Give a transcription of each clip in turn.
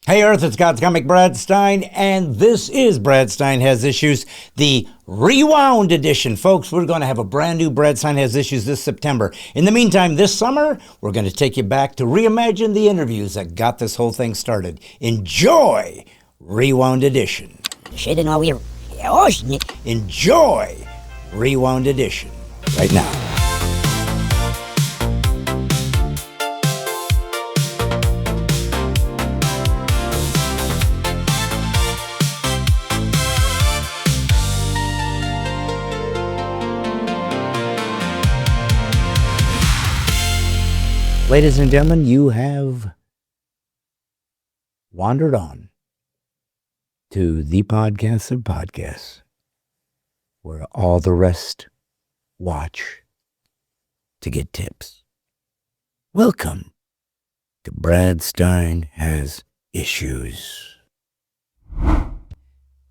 Hey Earth, it's God's Comic Brad Stine, and this is Brad Stine Has Issues, the Rewound edition. Folks, we're going to have a brand new Brad Stine Has Issues this September. In the meantime, this summer, we're going to take you back to reimagine the interviews that got this whole thing started. Enjoy Rewound edition. Enjoy Rewound edition right now. Ladies and gentlemen, you have wandered on to the podcast of podcasts, where all the rest watch to get tips. Welcome to Brad Stine Has Issues.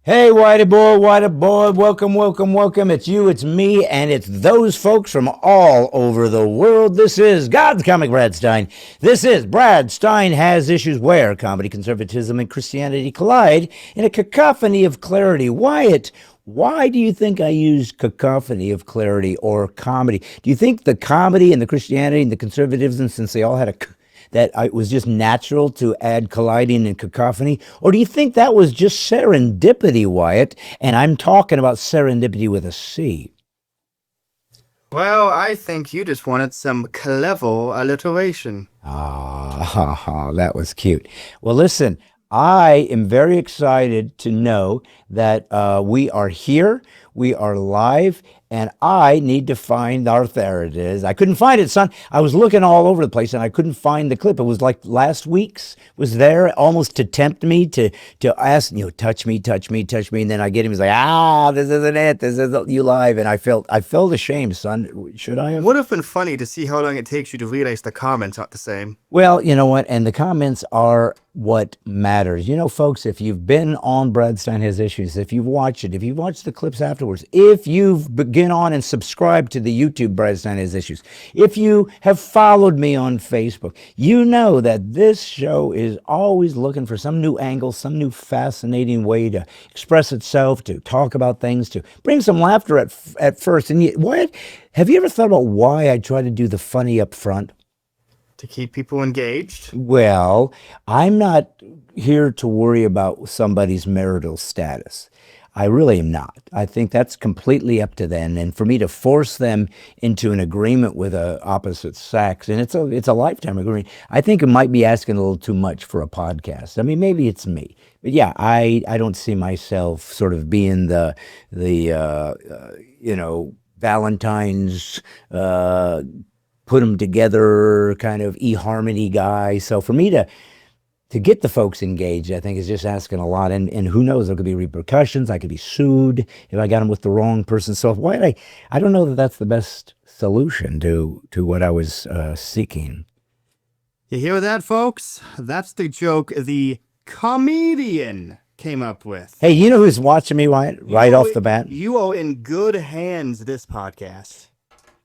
Hey, Whitey boy, welcome. It's you, it's me, and it's those folks from all over the world. This is God's Comic Brad Stine. This is Brad Stine Has Issues, where comedy, conservatism, and Christianity collide in a cacophony of clarity. Wyatt, why do you think I use cacophony of clarity or comedy? Do you think the comedy and the Christianity and the conservatism, since they all had that it was just natural to add colliding and cacophony? Or do you think that was just serendipity, Wyatt? And I'm talking about serendipity with a C. Well, I think you just wanted some clever alliteration. That was cute. Well, listen, I am very excited to know that we are here, we are live, and I need to find there it is. I couldn't find it, son. I was looking all over the place and I couldn't find the clip. It was like last week's was there, almost to tempt me to ask, touch me. And then I get him, he's like, this isn't it. This isn't you live. And I felt ashamed, son. Should I have? Would have been funny to see how long it takes you to realize the comments aren't the same. Well, you know what? And the comments are what matters. Folks, if you've been on Brad Stine Has Issues, if you've watched it, if you've watched the clips afterwards, if you've get on and subscribe to the YouTube Brad Stine Has Issues, if you have followed me on Facebook, you know that this show is always looking for some new angle, some new fascinating way to express itself, to talk about things, to bring some laughter at first. And have you ever thought about why I try to do the funny up front? To keep people engaged? Well, I'm not here to worry about somebody's marital status. I really am not. I think that's completely up to them. And for me to force them into an agreement with a opposite sex, and it's a lifetime agreement, I think it might be asking a little too much for a podcast. I mean, maybe it's me. But yeah, I don't see myself sort of being the Valentine's put them together kind of eHarmony guy. So for me to get the folks engaged, I think is just asking a lot. And who knows, there could be repercussions. I could be sued if I got them with the wrong person. So I don't know that that's the best solution to what I was seeking. You hear that, folks? That's the joke the comedian came up with. Hey, you know who's watching me, Wyatt, right off the bat? You are in good hands this podcast.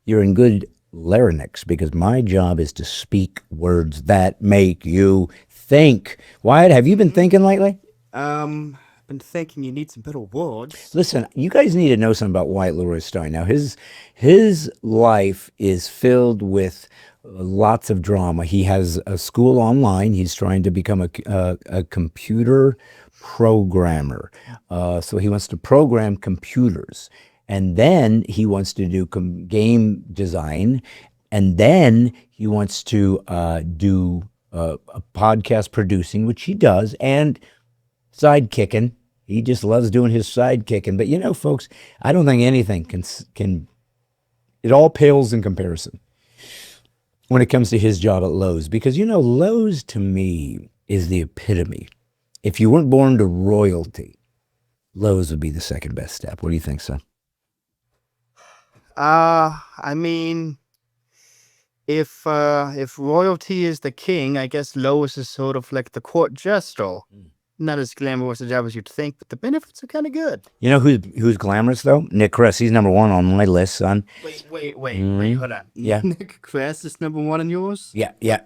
You're in good larynx, because my job is to speak words that make you think. Wyatt, have you been thinking lately? I've been thinking you need some better words. Listen, you guys need to know something about Wyatt Leroy Stine. Now, his life is filled with lots of drama. He has a school online. He's trying to become a computer programmer. So he wants to program computers. And then he wants to do game design. And then he wants to do a podcast producing, which he does, and sidekicking. He just loves doing his sidekicking. But folks, I don't think anything can it all pales in comparison when it comes to his job at Lowe's. Because Lowe's to me is the epitome. If you weren't born to royalty, Lowe's would be the second best step. What do you think, son? I mean, if royalty is the king, I guess Lois is sort of like the court jester. Not as glamorous a job as you'd think, but the benefits are kind of good. You know who's glamorous though? Nick Kress. He's number one on my list, son. Wait, hold on. Yeah. Nick Kress is number one on yours? Yeah.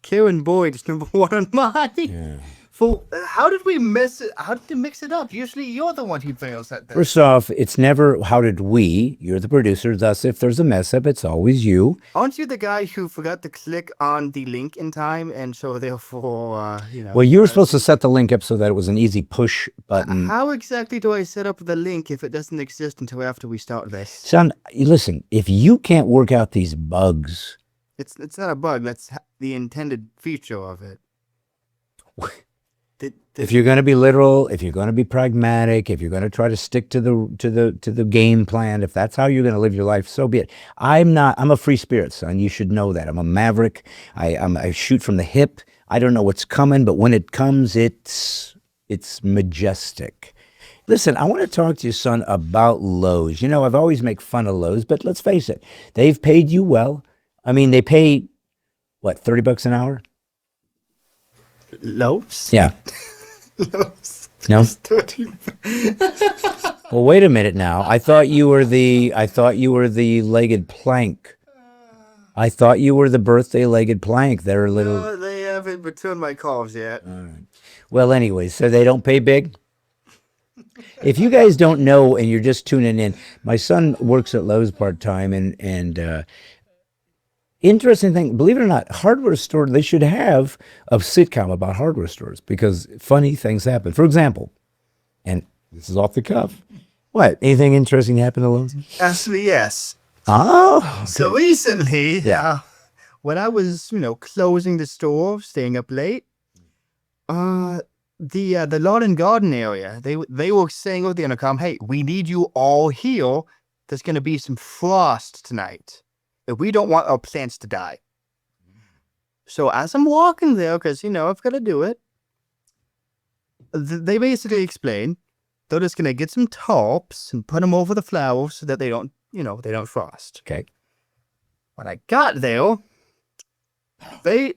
Karen Boyd is number one on mine. Yeah. How did we miss it? How did we mix it up? Usually you're the one who fails at this. First off, it's never how did we. You're the producer. Thus, if there's a mess up, it's always you. Aren't you the guy who forgot to click on the link in time, and so therefore, Well, you were supposed to set the link up so that it was an easy push button. How exactly do I set up the link if it doesn't exist until after we start this? Son, listen, if you can't work out these bugs, It's not a bug. That's the intended feature of it. if you're going to be literal, if you're going to be pragmatic, if you're going to try to stick to the game plan, if that's how you're going to live your life, so be it. I'm a free spirit, son. You should know that. I'm a maverick. I shoot from the hip. I don't know what's coming, but when it comes, it's majestic. Listen, I want to talk to you, son, about Lowe's. You know, I've always make fun of Lowe's, but let's face it, they've paid you well. I mean, they pay, what, $30 an hour? Lowe's? Yeah. Lowe's. No? Well, wait a minute now. I thought you were the legged plank. I thought you were the birthday legged plank. They're a little. No, they haven't returned my calls yet. All right. Well, anyway, so they don't pay big? If you guys don't know and you're just tuning in, my son works at Lowe's part-time, and interesting thing, believe it or not, hardware store, they should have a sitcom about hardware stores because funny things happen. For example, and this is off the cuff, what? Anything interesting happen to Lowe's? Actually, yes. Oh. Okay. So recently, Yeah. when I was, closing the store, staying up late, the lawn and garden area, they were saying over the intercom, hey, we need you all here. There's going to be some frost tonight. We don't want our plants to die. So as I'm walking there, because, I've got to do it, they basically explain they're just going to get some tarps and put them over the flowers so that they don't, they don't frost. Okay. When I got there, they...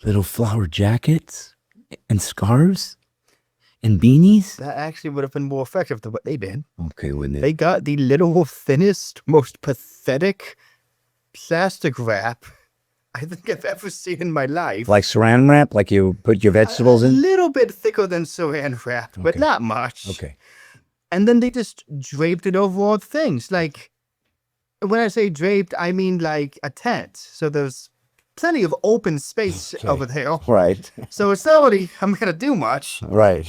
Little flower jackets and scarves and beanies? That actually would have been more effective than what they did. Okay, wouldn't it? They got the little thinnest, most pathetic plastic wrap I think I've ever seen in my life. Like saran wrap, like you put your vegetables A in? little bit thicker than saran wrap, but Okay. not much. Okay. And then they just draped it over all things. Like, when I say draped, I mean like a tent. So there's plenty of open space Okay. over there. Right. So it's not really, I'm going to do much. Right.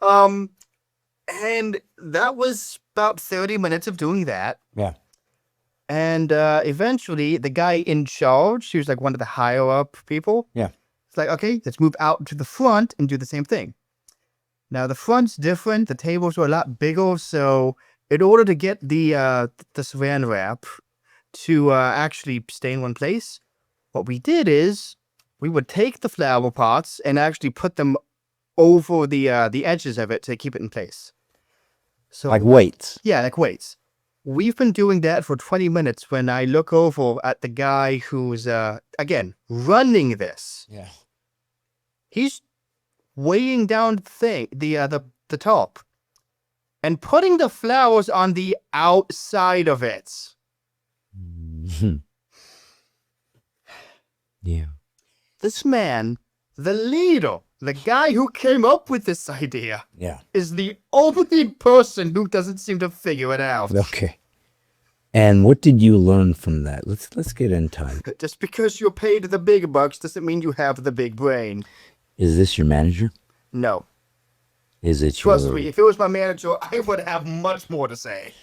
And that was about 30 minutes of doing that. Yeah. And eventually, the guy in charge, he was like one of the higher up people. Yeah. It's like, okay, let's move out to the front and do the same thing. Now, the front's different. The tables were a lot bigger. So in order to get the saran wrap to actually stay in one place, what we did is we would take the flower pots and actually put them over the edges of it to keep it in place. So Like weights. yeah, like weights. We've been doing that for 20 minutes when I look over at the guy who's, again, running this. Yeah. He's weighing down the top and putting the flowers on the outside of it. Yeah. This man, the leader, the guy who came up with this idea, Yeah. is the only person who doesn't seem to figure it out. Okay. And what did you learn from that? Let's get into it. Just because you're paid the big bucks doesn't mean you have the big brain. Is this your manager? No. Is it Trust your... me, if it was my manager, I would have much more to say.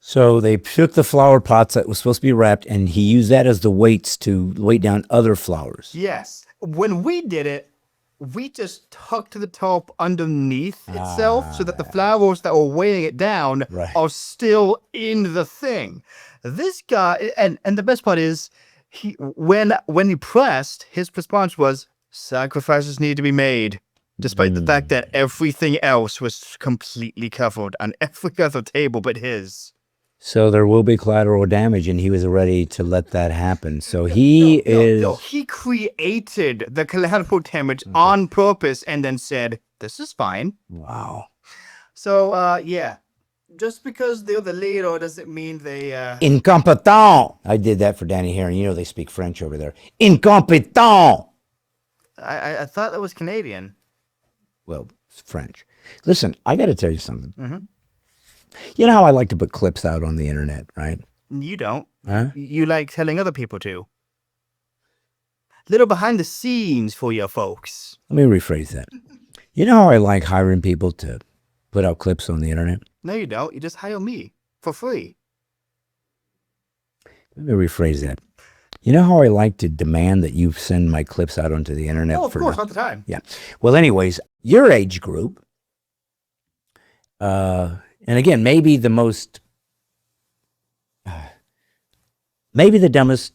So they took the flower pots that was supposed to be wrapped, and he used that as the weights to weight down other flowers. Yes. When we did it, we just tucked the top underneath itself so that the flowers that were weighing it down Right. are still in the thing. This guy, and the best part is, when he pressed, his response was, sacrifices need to be made, despite the fact that everything else was completely covered on every other table but his. So there will be collateral damage, and he was ready to let that happen. So he No, he created the collateral damage on purpose and then said, this is fine. Wow. So, yeah. Just because they're the leader doesn't mean they... Incompetent! I did that for Danny Herring. You know they speak French over there. Incompetent! I thought that was Canadian. Well, it's French. Listen, I got to tell you something. Mm-hmm. You know how I like to put clips out on the internet, right? You don't. Huh? You like telling other people to. Little behind the scenes for you folks. Let me rephrase that. You know how I like hiring people to put out clips on the internet? No, you don't. You just hire me for free. Let me rephrase that. You know how I like to demand that you send my clips out onto the internet? Oh, of course, all the time. Yeah. Well, anyways, your age group, and again, maybe the most, maybe the dumbest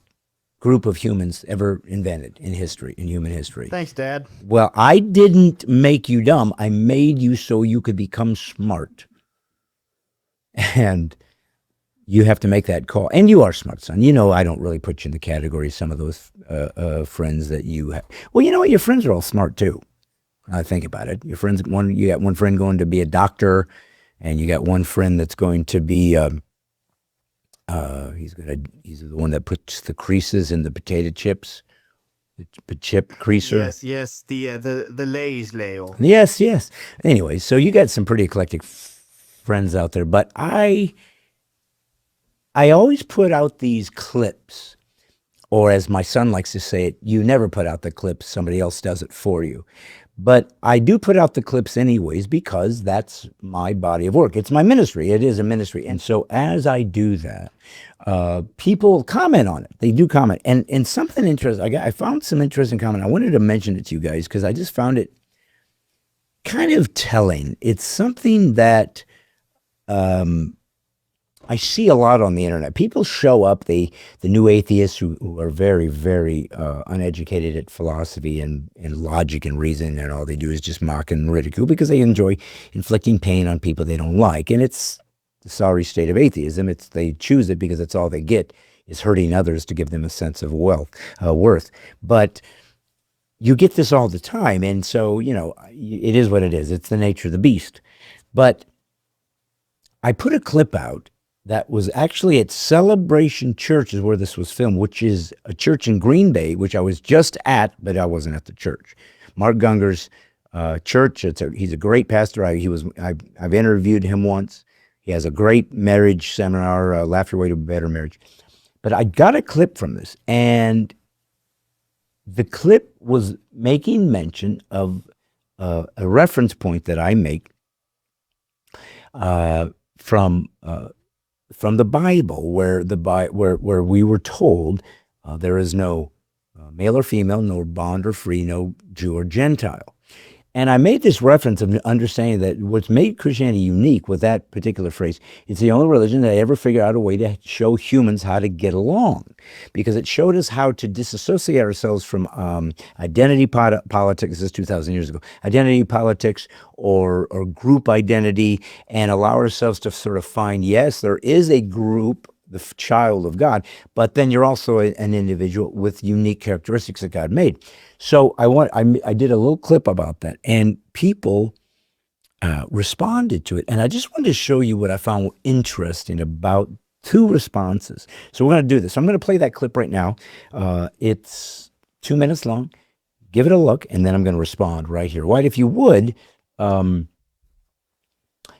group of humans ever invented in history, in human history. Thanks, Dad. Well, I didn't make you dumb. I made you so you could become smart. And you have to make that call. And you are smart, son. You know I don't really put you in the category of some of those friends that you have. Well, you know what? Your friends are all smart, too. I think about it. Your friends, you got one friend going to be a doctor, and you got one friend that's going to be... he's the one that puts the creases in the potato chips, the chip creaser. Yes, the Lay's Leo. Yes. Anyway, so you got some pretty eclectic friends out there, but I always put out these clips, or as my son likes to say it, you never put out the clips, somebody else does it for you. But I do put out the clips anyways because that's my body of work. It's my ministry. It is a ministry. And so as I do that, people comment on it. They do comment. And something interesting, I found some interesting comment. I wanted to mention it to you guys because I just found it kind of telling. It's something that I see a lot on the internet. People show up, the new atheists who are very, very uneducated at philosophy and logic and reason, and all they do is just mock and ridicule because they enjoy inflicting pain on people they don't like. And it's the sorry state of atheism. They choose it because that's all they get is hurting others to give them a sense of worth. But you get this all the time, and so, you know, it is what it is. It's the nature of the beast. But I put a clip out that was actually at Celebration Church is where this was filmed, which is a church in Green Bay, which I was just at, but I wasn't at the church. Mark Gunger's church. He's a great pastor. I've interviewed him once. He has a great marriage seminar, Laugh Your Way to a Better Marriage. But I got a clip from this, and the clip was making mention of a reference point that I make from the Bible, where we were told there is no male or female, nor bond or free, no Jew or Gentile. And I made this reference of understanding that what's made Christianity unique with that particular phrase, it's the only religion that ever figured out a way to show humans how to get along, because it showed us how to disassociate ourselves from identity politics. This is 2,000 years ago. Identity politics or group identity, and allow ourselves to sort of find, yes, there is a group, the child of God, but then you're also an individual with unique characteristics that God made. So I did a little clip about that, and people responded to it. And I just wanted to show you what I found interesting about two responses. So we're going to do this. I'm going to play that clip right now. It's 2 minutes long. Give it a look, and then I'm going to respond right here. White, if you would,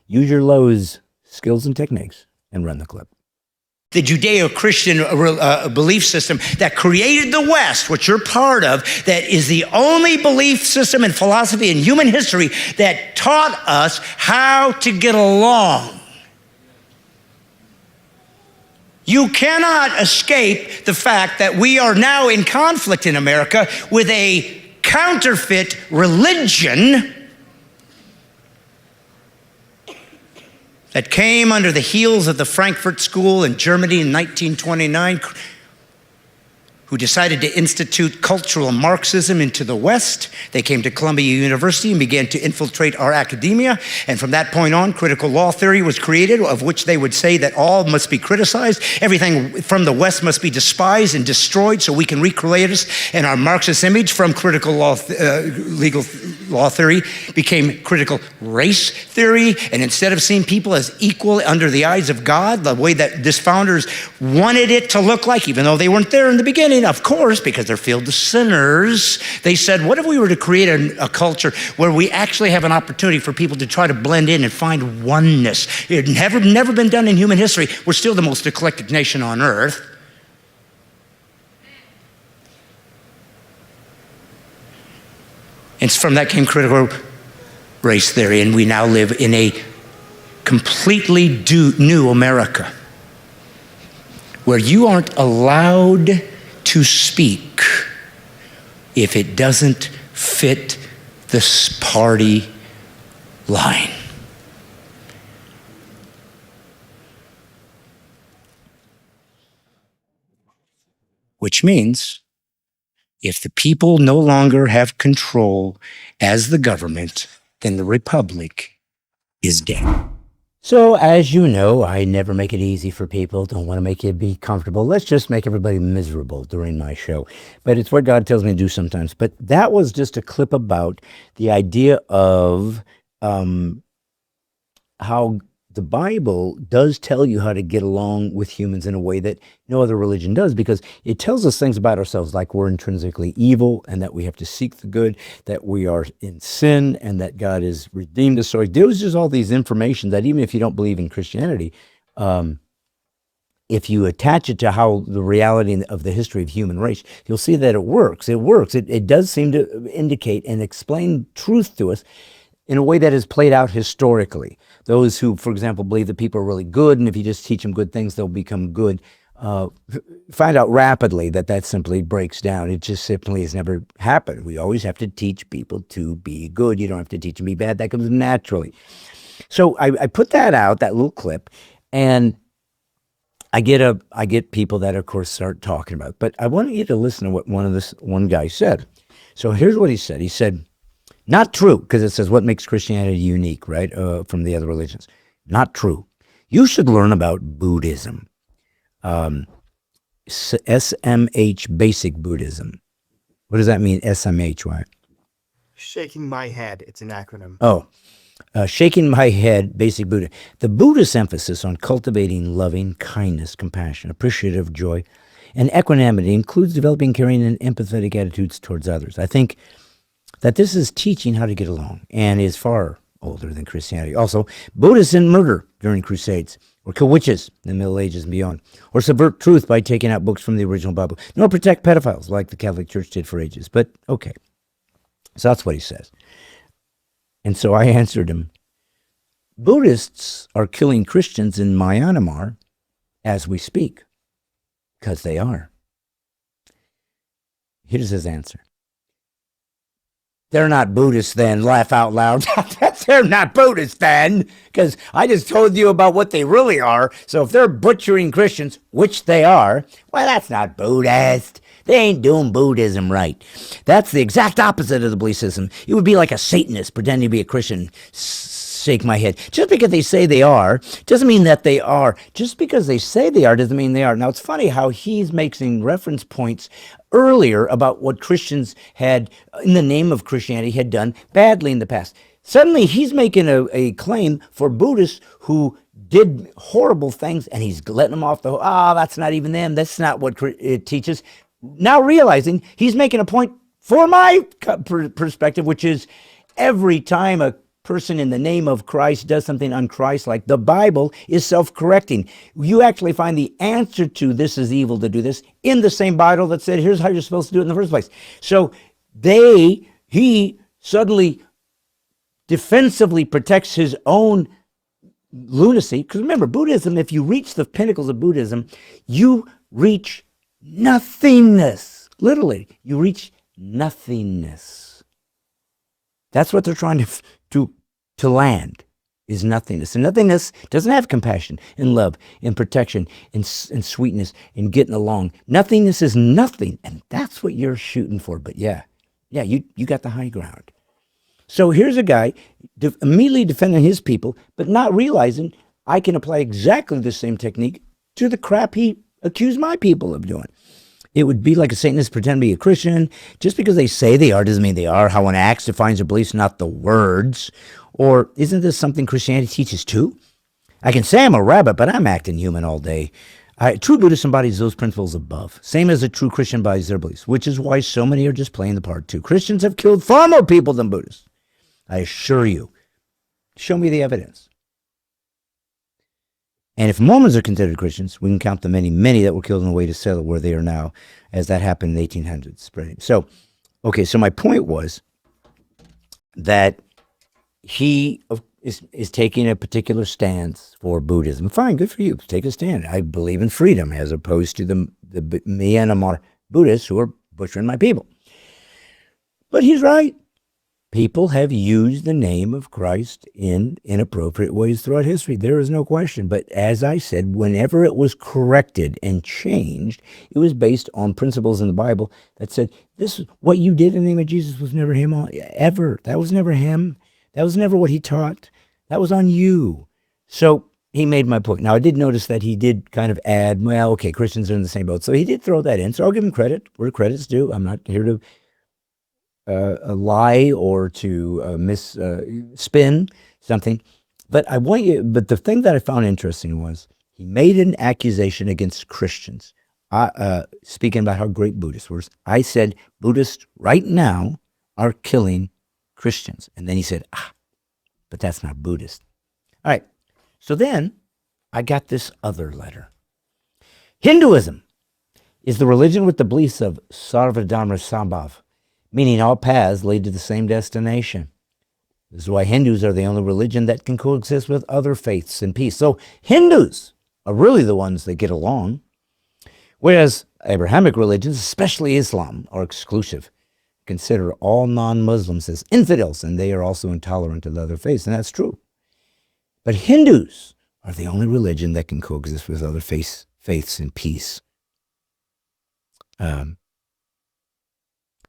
use your Lowe's skills and techniques and run the clip. The Judeo-Christian belief system that created the West, which you're part of, that is the only belief system and philosophy in human history that taught us how to get along. You cannot escape the fact that we are now in conflict in America with a counterfeit religion that came under the heels of the Frankfurt School in Germany in 1929, who decided to institute cultural Marxism into the West. They came to Columbia University and began to infiltrate our academia. And from that point on, critical law theory was created, of which they would say that all must be criticized. Everything from the West must be despised and destroyed so we can recreate us in our Marxist image from critical law, legal law theory became critical race theory. And instead of seeing people as equal under the eyes of God, the way that this founders wanted it to look like, even though they weren't there in the beginning, of course, because they're filled with sinners, they said, what if we were to create a culture where we actually have an opportunity for people to try to blend in and find oneness? It had never been done in human history. We're still the most eclectic nation on earth. And from that came critical race theory, and we now live in a completely new America where you aren't allowed to speak if it doesn't fit this party line. Which means if the people no longer have control as the government, then the republic is dead. So, as you know, I never make it easy for people. Don't want to make you be comfortable. Let's just make everybody miserable during my show. But it's what God tells me to do sometimes. But that was just a clip about the idea of how the Bible does tell you how to get along with humans in a way that no other religion does, because it tells us things about ourselves, like we're intrinsically evil and that we have to seek the good, that we are in sin and that God has redeemed us. So it gives us all these information that even if you don't believe in Christianity, if you attach it to how the reality of the history of human race, you'll see that it works. It works. It does seem to indicate and explain truth to us in a way that is played out historically. Those who, for example, believe that people are really good, and if you just teach them good things, they'll become good, find out rapidly that that simply breaks down. It just simply has never happened. We always have to teach people to be good. You don't have to teach them to be bad. That comes naturally. So I put that out, that little clip, and I get people that, of course, start talking about it. But I want you to listen to what one guy said. So here's what he said. He said, not true, because it says what makes Christianity unique, right, from the other religions. Not true. You should learn about Buddhism, SMH, basic Buddhism. What does that mean, SMH? Why? Shaking my head. It's an acronym. Oh, shaking my head, basic Buddha. The Buddhist emphasis on cultivating loving kindness, compassion, appreciative joy, and equanimity includes developing caring and empathetic attitudes towards others. I think that this is teaching how to get along and is far older than Christianity. Also, Buddhists didn't murder during Crusades or kill witches in the Middle Ages and beyond, or subvert truth by taking out books from the original Bible, nor protect pedophiles like the Catholic Church did for ages. But okay, so that's what he says. And so I answered him, Buddhists are killing Christians in Myanmar as we speak, because they are. Here's his answer. They're not Buddhists then. Laugh out loud. They're not Buddhists then, because I just told you about what they really are. So if they're butchering Christians, which they are, well, that's not Buddhist. They ain't doing Buddhism right. That's the exact opposite of the belief system. It would be like a Satanist pretending to be a Christian. Shake my head. Just because they say they are doesn't mean that they are. Just because they say they are doesn't mean they are. Now, it's funny how he's making reference points earlier about what Christians had, in the name of Christianity, had done badly in the past. Suddenly, he's making a claim for Buddhists who did horrible things, and he's letting them off the hook. That's not even them. That's not what it teaches. Now realizing he's making a point for my perspective, which is every time a person in the name of Christ does something un-Christ-like, the Bible is self-correcting. You actually find the answer to this is evil to do this in the same Bible that said, here's how you're supposed to do it in the first place. So he suddenly defensively protects his own lunacy. Because remember, Buddhism, if you reach the pinnacles of Buddhism, you reach nothingness. Literally, you reach nothingness. That's what they're trying to land, is nothingness. And nothingness doesn't have compassion and love and protection and sweetness and getting along. Nothingness is nothing, and that's what you're shooting for. But yeah, you got the high ground. So here's a guy immediately defending his people, but not realizing I can apply exactly the same technique to the crap he accused my people of doing. It would be like a Satanist pretend to be a Christian. Just because they say they are doesn't mean they are. How one acts defines their beliefs, not the words. Or isn't this something Christianity teaches too? I can say I'm a rabbit, but I'm acting human all day. True Buddhist embodies those principles above, same as a true Christian embodies their beliefs, which is why so many are just playing the part too. Christians have killed far more people than Buddhists. I assure you. Show me the evidence. And if Mormons are considered Christians, we can count the many, many that were killed on the way to settle where they are now, as that happened in the 1800s. Spreading. So, okay, so my point was that he is taking a particular stance for Buddhism. Fine, good for you. Take a stand. I believe in freedom, as opposed to the Myanmar Buddhists who are butchering my people. But he's right. People have used the name of Christ in inappropriate ways throughout history. There is no question. But as I said, whenever it was corrected and changed, it was based on principles in the Bible that said, this, what you did in the name of Jesus was never him ever. That was never him. That was never what he taught. That was on you. So he made my point. Now, I did notice that he did kind of add, well, okay, Christians are in the same boat. So he did throw that in. So I'll give him credit where credit's due. I'm not here to lie or to spin something. But but the thing that I found interesting was he made an accusation against Christians. Speaking about how great Buddhists were, I said, Buddhists right now are killing Christians. And then he said, but that's not Buddhist. All right. So then I got this other letter. Hinduism is the religion with the beliefs of Sarvadharma Sambhav, meaning all paths lead to the same destination. This is why Hindus are the only religion that can coexist with other faiths in peace. So Hindus are really the ones that get along, whereas Abrahamic religions, especially Islam, are exclusive. Consider all non-Muslims as infidels, and they are also intolerant of other faiths, and that's true. But Hindus are the only religion that can coexist with other faiths in peace.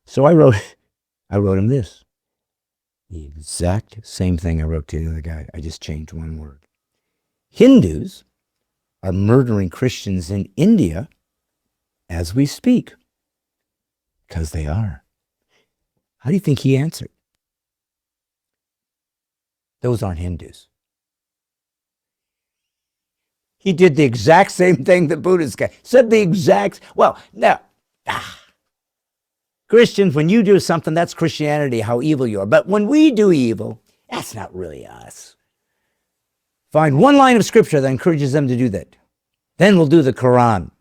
So I wrote him this. The exact same thing I wrote to the other guy. I just changed one word. Hindus are murdering Christians in India as we speak. Because they are. How do you think he answered? Those aren't Hindus. He did the exact same thing the Buddhist guy said. The exact, well, now, Christians, when you do something, that's Christianity, how evil you are. But when we do evil, that's not really us. Find one line of scripture that encourages them to do that. Then we'll do the Quran.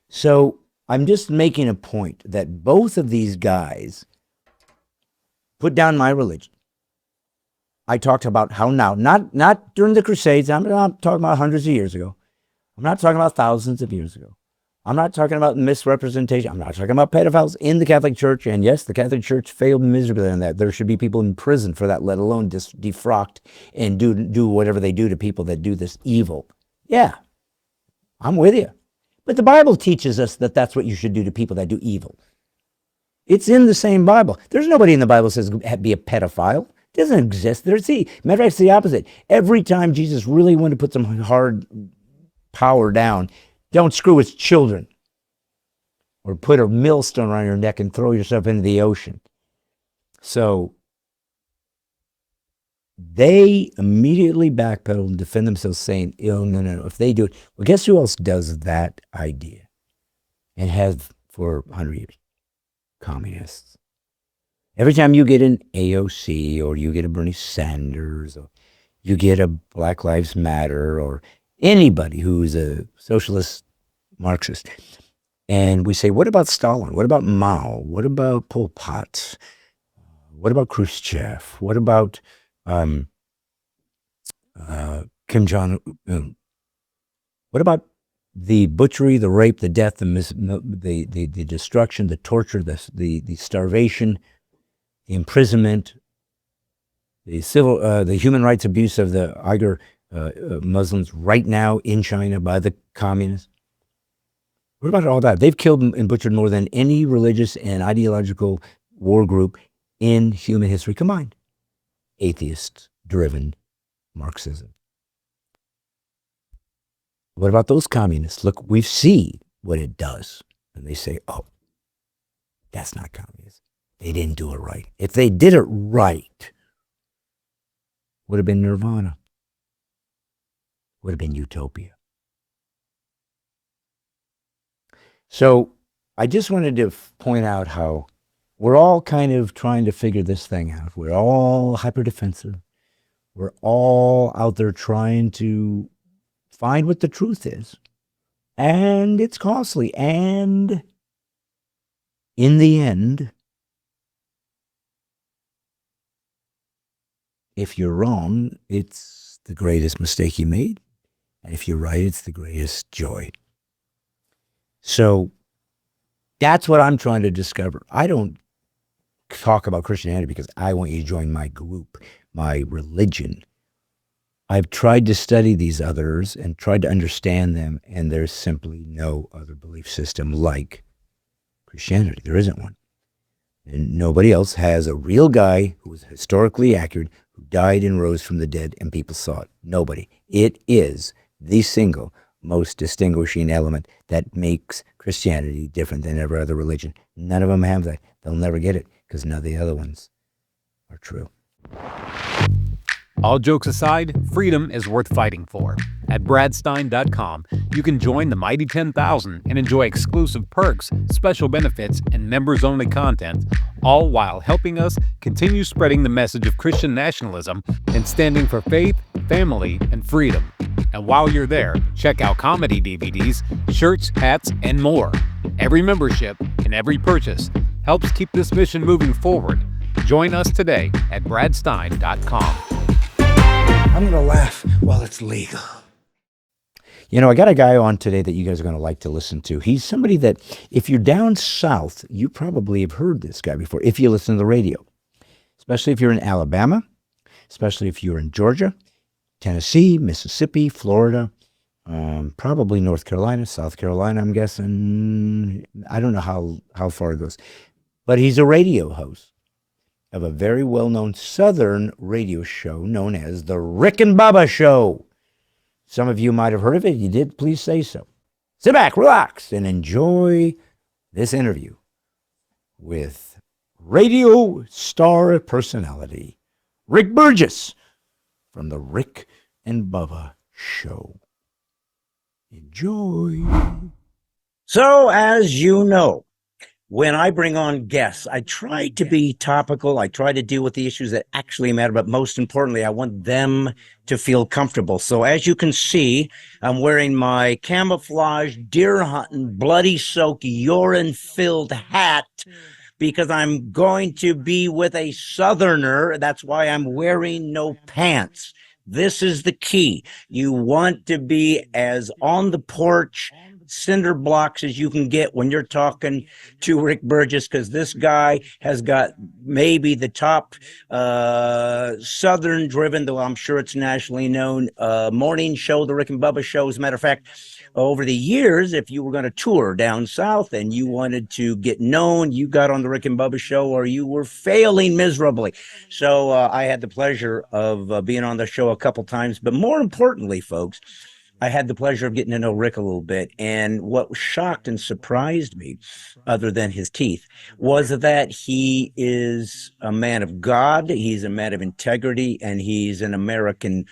So I'm just making a point that both of these guys put down my religion. I talked about how now, not during the Crusades, I'm not talking about hundreds of years ago. I'm not talking about thousands of years ago. I'm not talking about misrepresentation. I'm not talking about pedophiles in the Catholic Church. And yes, the Catholic Church failed miserably on that. There should be people in prison for that, let alone defrocked and do whatever they do to people that do this evil. Yeah, I'm with you. But the Bible teaches us that that's what you should do to people that do evil. It's in the same Bible. There's nobody in the Bible that says be a pedophile. It doesn't exist. Matter of fact, it's the opposite. Every time Jesus really wanted to put some hard power down, don't screw with children or put a millstone around your neck and throw yourself into the ocean. So they immediately backpedal and defend themselves saying, oh, no. If they do it, well, guess who else does that idea and has for 100 years? Communists. Every time you get an AOC or you get a Bernie Sanders or you get a Black Lives Matter or anybody who's a socialist Marxist, and we say, what about Stalin? What about Mao? What about Pol Pot? What about Khrushchev? What about Kim Jong-un? What about the butchery, the rape, the death, the destruction, the torture, the starvation, the imprisonment, the human rights abuse of the Uyghur Muslims right now in China by the communists? What about all that? They've killed and butchered more than any religious and ideological war group in human history combined. Atheist-driven Marxism. What about those communists? Look, we see what it does. And they say, oh, that's not communism. They didn't do it right. If they did it right, would have been nirvana. Would have been utopia. So I just wanted to point out how we're all kind of trying to figure this thing out. We're all hyper defensive. We're all out there trying to find what the truth is. And it's costly. And in the end, if you're wrong, it's the greatest mistake you made. And if you're right, it's the greatest joy. So that's what I'm trying to discover. I don't talk about Christianity because I want you to join my group, my religion. I've tried to study these others and tried to understand them, and there's simply no other belief system like Christianity. There isn't one. And nobody else has a real guy who was historically accurate, who died and rose from the dead, and people saw it. Nobody. It is the single most distinguishing element that makes Christianity different than every other religion. None of them have that. They'll never get it because none of the other ones are true. All jokes aside, freedom is worth fighting for. At bradstine.com, you can join the mighty 10,000 and enjoy exclusive perks, special benefits, and members-only content, all while helping us continue spreading the message of Christian nationalism and standing for faith, family, and freedom. And while you're there, check out comedy DVDs, shirts, hats, and more. Every membership and every purchase helps keep this mission moving forward. Join us today at bradstine.com. I'm going to laugh while it's legal. You know, I got a guy on today that you guys are going to like to listen to. He's somebody that, if you're down south, you probably have heard this guy before, if you listen to the radio. Especially if you're in Alabama, especially if you're in Georgia, Tennessee, Mississippi, Florida, probably North Carolina, South Carolina, I'm guessing. I don't know how far it goes. But he's a radio host of a very well-known Southern radio show known as the Rick and Bubba Show. Some of you might have heard of it. If you did, please say so. Sit back, relax, and enjoy this interview with radio star personality Rick Burgess from the Rick and Bubba Show. Enjoy. So, as you know, when I bring on guests, I try to be topical. I try to deal with the issues that actually matter, but most importantly, I want them to feel comfortable. So as you can see, I'm wearing my camouflage, deer hunting, bloody soaked, urine-filled hat because I'm going to be with a Southerner. That's why I'm wearing no pants. This is the key. You want to be as on the porch, cinder blocks as you can get when you're talking to Rick Burgess, because this guy has got maybe the top Southern driven, though I'm sure it's nationally known, morning show, the Rick and Bubba Show. As a matter of fact, over the years, if you were going to tour down south and you wanted to get known, you got on the Rick and Bubba Show or you were failing miserably. So I had the pleasure of being on the show a couple times, but more importantly, folks, I had the pleasure of getting to know Rick a little bit. And what shocked and surprised me, other than his teeth, was that he is a man of God, he's a man of integrity, and he's an American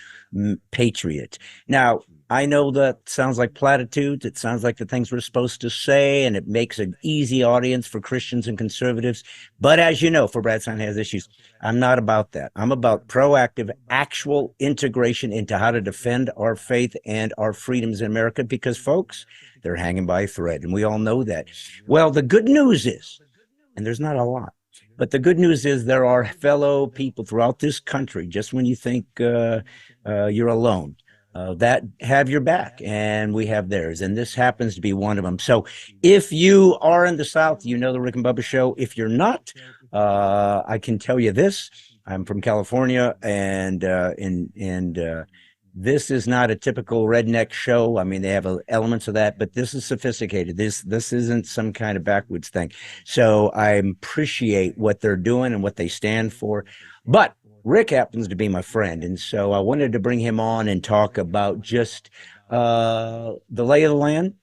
patriot. Now, I know that sounds like platitudes. It sounds like the things we're supposed to say, and it makes an easy audience for Christians and conservatives. But as you know, for Stine Has Issues, I'm not about that. I'm about proactive, actual integration into how to defend our faith and our freedoms in America, because, folks, they're hanging by a thread, and we all know that. Well, the good news is, and there's not a lot, but the good news is there are fellow people throughout this country, just when you think you're alone, that have your back, and we have theirs, and this happens to be one of them. So if you are in the South, you know the Rick and Bubba Show. If you're not, I can tell you this: I'm from California, and this is not a typical redneck show. I mean, they have elements of that, but this is sophisticated. This isn't some kind of backwoods thing. So I appreciate what they're doing and what they stand for, but Rick happens to be my friend, and so I wanted to bring him on and talk about just the lay of the land,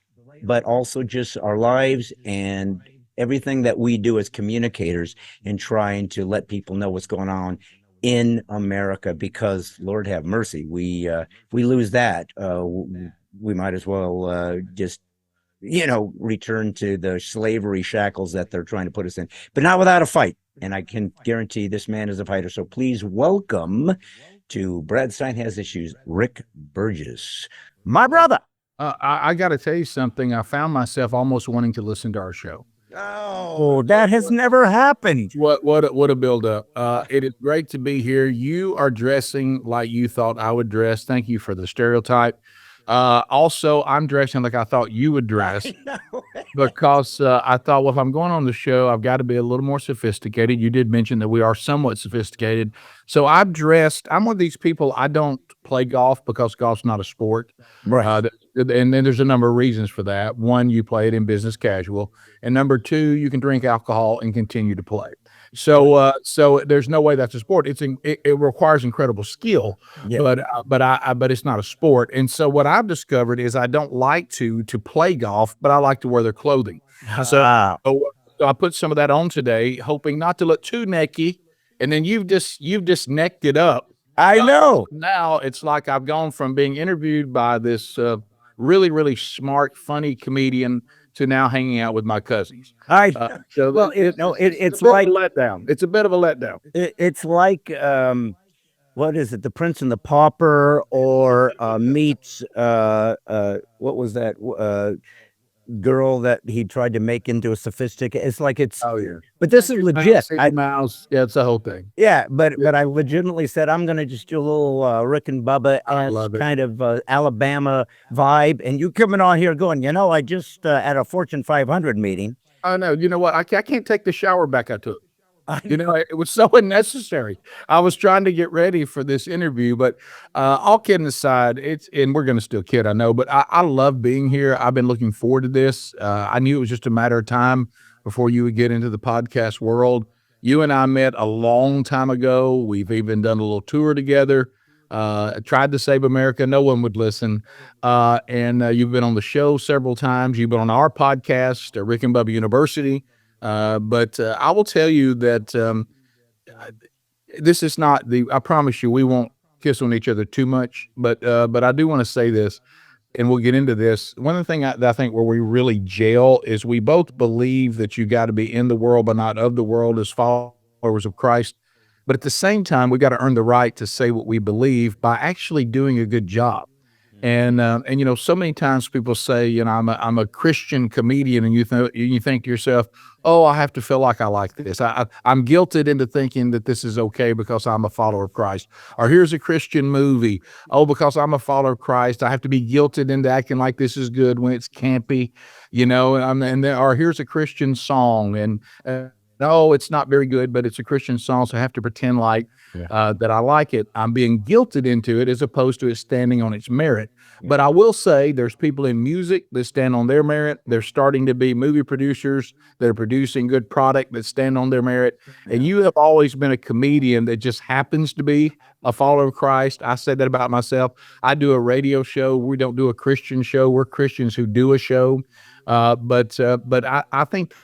but also just our lives and everything that we do as communicators in trying to let people know what's going on in America. Because Lord have mercy, if we lose that, we might as well just return to the slavery shackles that they're trying to put us in, but not without a fight. And I can guarantee this man is a fighter. So please welcome to Brad Stine Has Issues, Rick Burgess, my brother. I got to tell you something. I found myself almost wanting to listen to our show. Oh, that has never happened. What a build up. It is great to be here. You are dressing like you thought I would dress. Thank you for the stereotype. Also, I'm dressing like I thought you would dress because I thought, well, if I'm going on the show, I've got to be a little more sophisticated. You did mention that we are somewhat sophisticated. So I'm dressed. I'm one of these people. I don't play golf because golf's not a sport. Right. And then there's a number of reasons for that. One, you play it in business casual. And number two, you can drink alcohol and continue to play. So there's no way that's a sport. It requires incredible skill, Yeah. but it's not a sport. And so what I've discovered is I don't like to play golf, but I like to wear their clothing. So I put some of that on today, hoping not to look too necky. And then you've just necked it up. I know. Now it's like I've gone from being interviewed by this really, really smart, funny comedian to now hanging out with my cousins. So Well, it's it's a bit like of a letdown. It's a bit of a letdown. it's like what is it? The Prince and the Pauper, or meets what was that girl that he tried to make into a sophisticated? It's like it's. Oh yeah. But this is legit. Mouse. Yeah, it's the whole thing. Yeah, but I legitimately said I'm going to just do a little Rick and Bubba as love it. kind of Alabama vibe, and you coming on here going, I just at a Fortune 500 meeting. I know. You know what? I can't take the shower back I took. It was so unnecessary. I was trying to get ready for this interview, but all kidding aside, and we're going to still kid, I know, but I love being here. I've been looking forward to this. I knew it was just a matter of time before you would get into the podcast world. You and I met a long time ago. We've even done a little tour together. Tried to save America. No one would listen. And you've been on the show several times. You've been on our podcast, Rick and Bubba University. But I will tell you that this is not I promise you, we won't kiss on each other too much, but I do want to say this, and we'll get into this. One of the things that I think where we really jail is we both believe that you got to be in the world, but not of the world, as followers of Christ. But at the same time, we got to earn the right to say what we believe by actually doing a good job. And so many times people say, I'm a Christian comedian, and you think to yourself, oh, I have to feel like I like this. I'm guilted into thinking that this is okay because I'm a follower of Christ. Or here's a Christian movie. Oh, because I'm a follower of Christ, I have to be guilted into acting like this is good when it's campy, or here's a Christian song, and no, it's not very good, but it's a Christian song, so I have to pretend like that I like it. I'm being guilted into it as opposed to it standing on its merit. But I will say there's people in music that stand on their merit. There's starting to be movie producers that are producing good product that stand on their merit. And you have always been a comedian that just happens to be a follower of Christ. I said that about myself. I do a radio show. We don't do a Christian show. We're Christians who do a show. But I think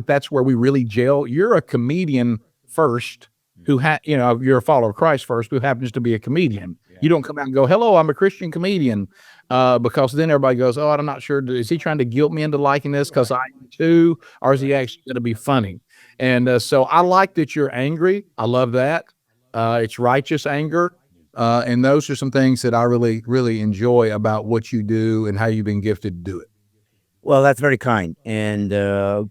that's where we really jail. You're a comedian first you're a follower of Christ first who happens to be a comedian. You don't come out and go, hello, I'm a Christian comedian, because then everybody goes, oh, I'm not sure. Is he trying to guilt me into liking this because I am too, or is he actually going to be funny? And so I like that you're angry. I love that. It's righteous anger. And those are some things that I really, really enjoy about what you do and how you've been gifted to do it. Well, that's very kind, and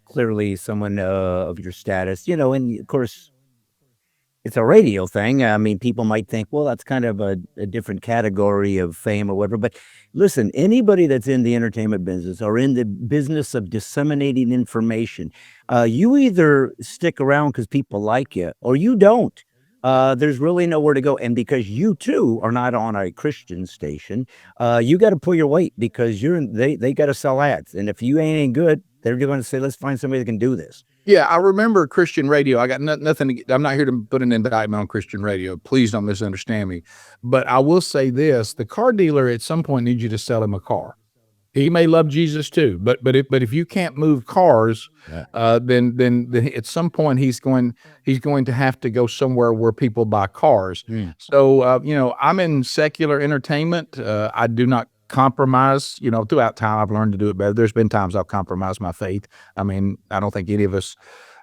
clearly someone of your status, and of course, it's a radio thing. I mean, people might think, well, that's kind of a different category of fame or whatever. But listen, anybody that's in the entertainment business or in the business of disseminating information, you either stick around because people like you or you don't. There's really nowhere to go. And because you too are not on a Christian station, you got to pull your weight because they got to sell ads. And if you ain't good, they're going to say, let's find somebody that can do this. Yeah, I remember Christian radio. I got nothing. I'm not here to put an indictment on Christian radio. Please don't misunderstand me. But I will say this: the car dealer at some point needs you to sell him a car. He may love Jesus too, but if you can't move cars, then at some point he's going to have to go somewhere where people buy cars. So I'm in secular entertainment. I do not compromise. Throughout time I've learned to do it better. There's been times I've compromised my faith. I mean, I don't think any of us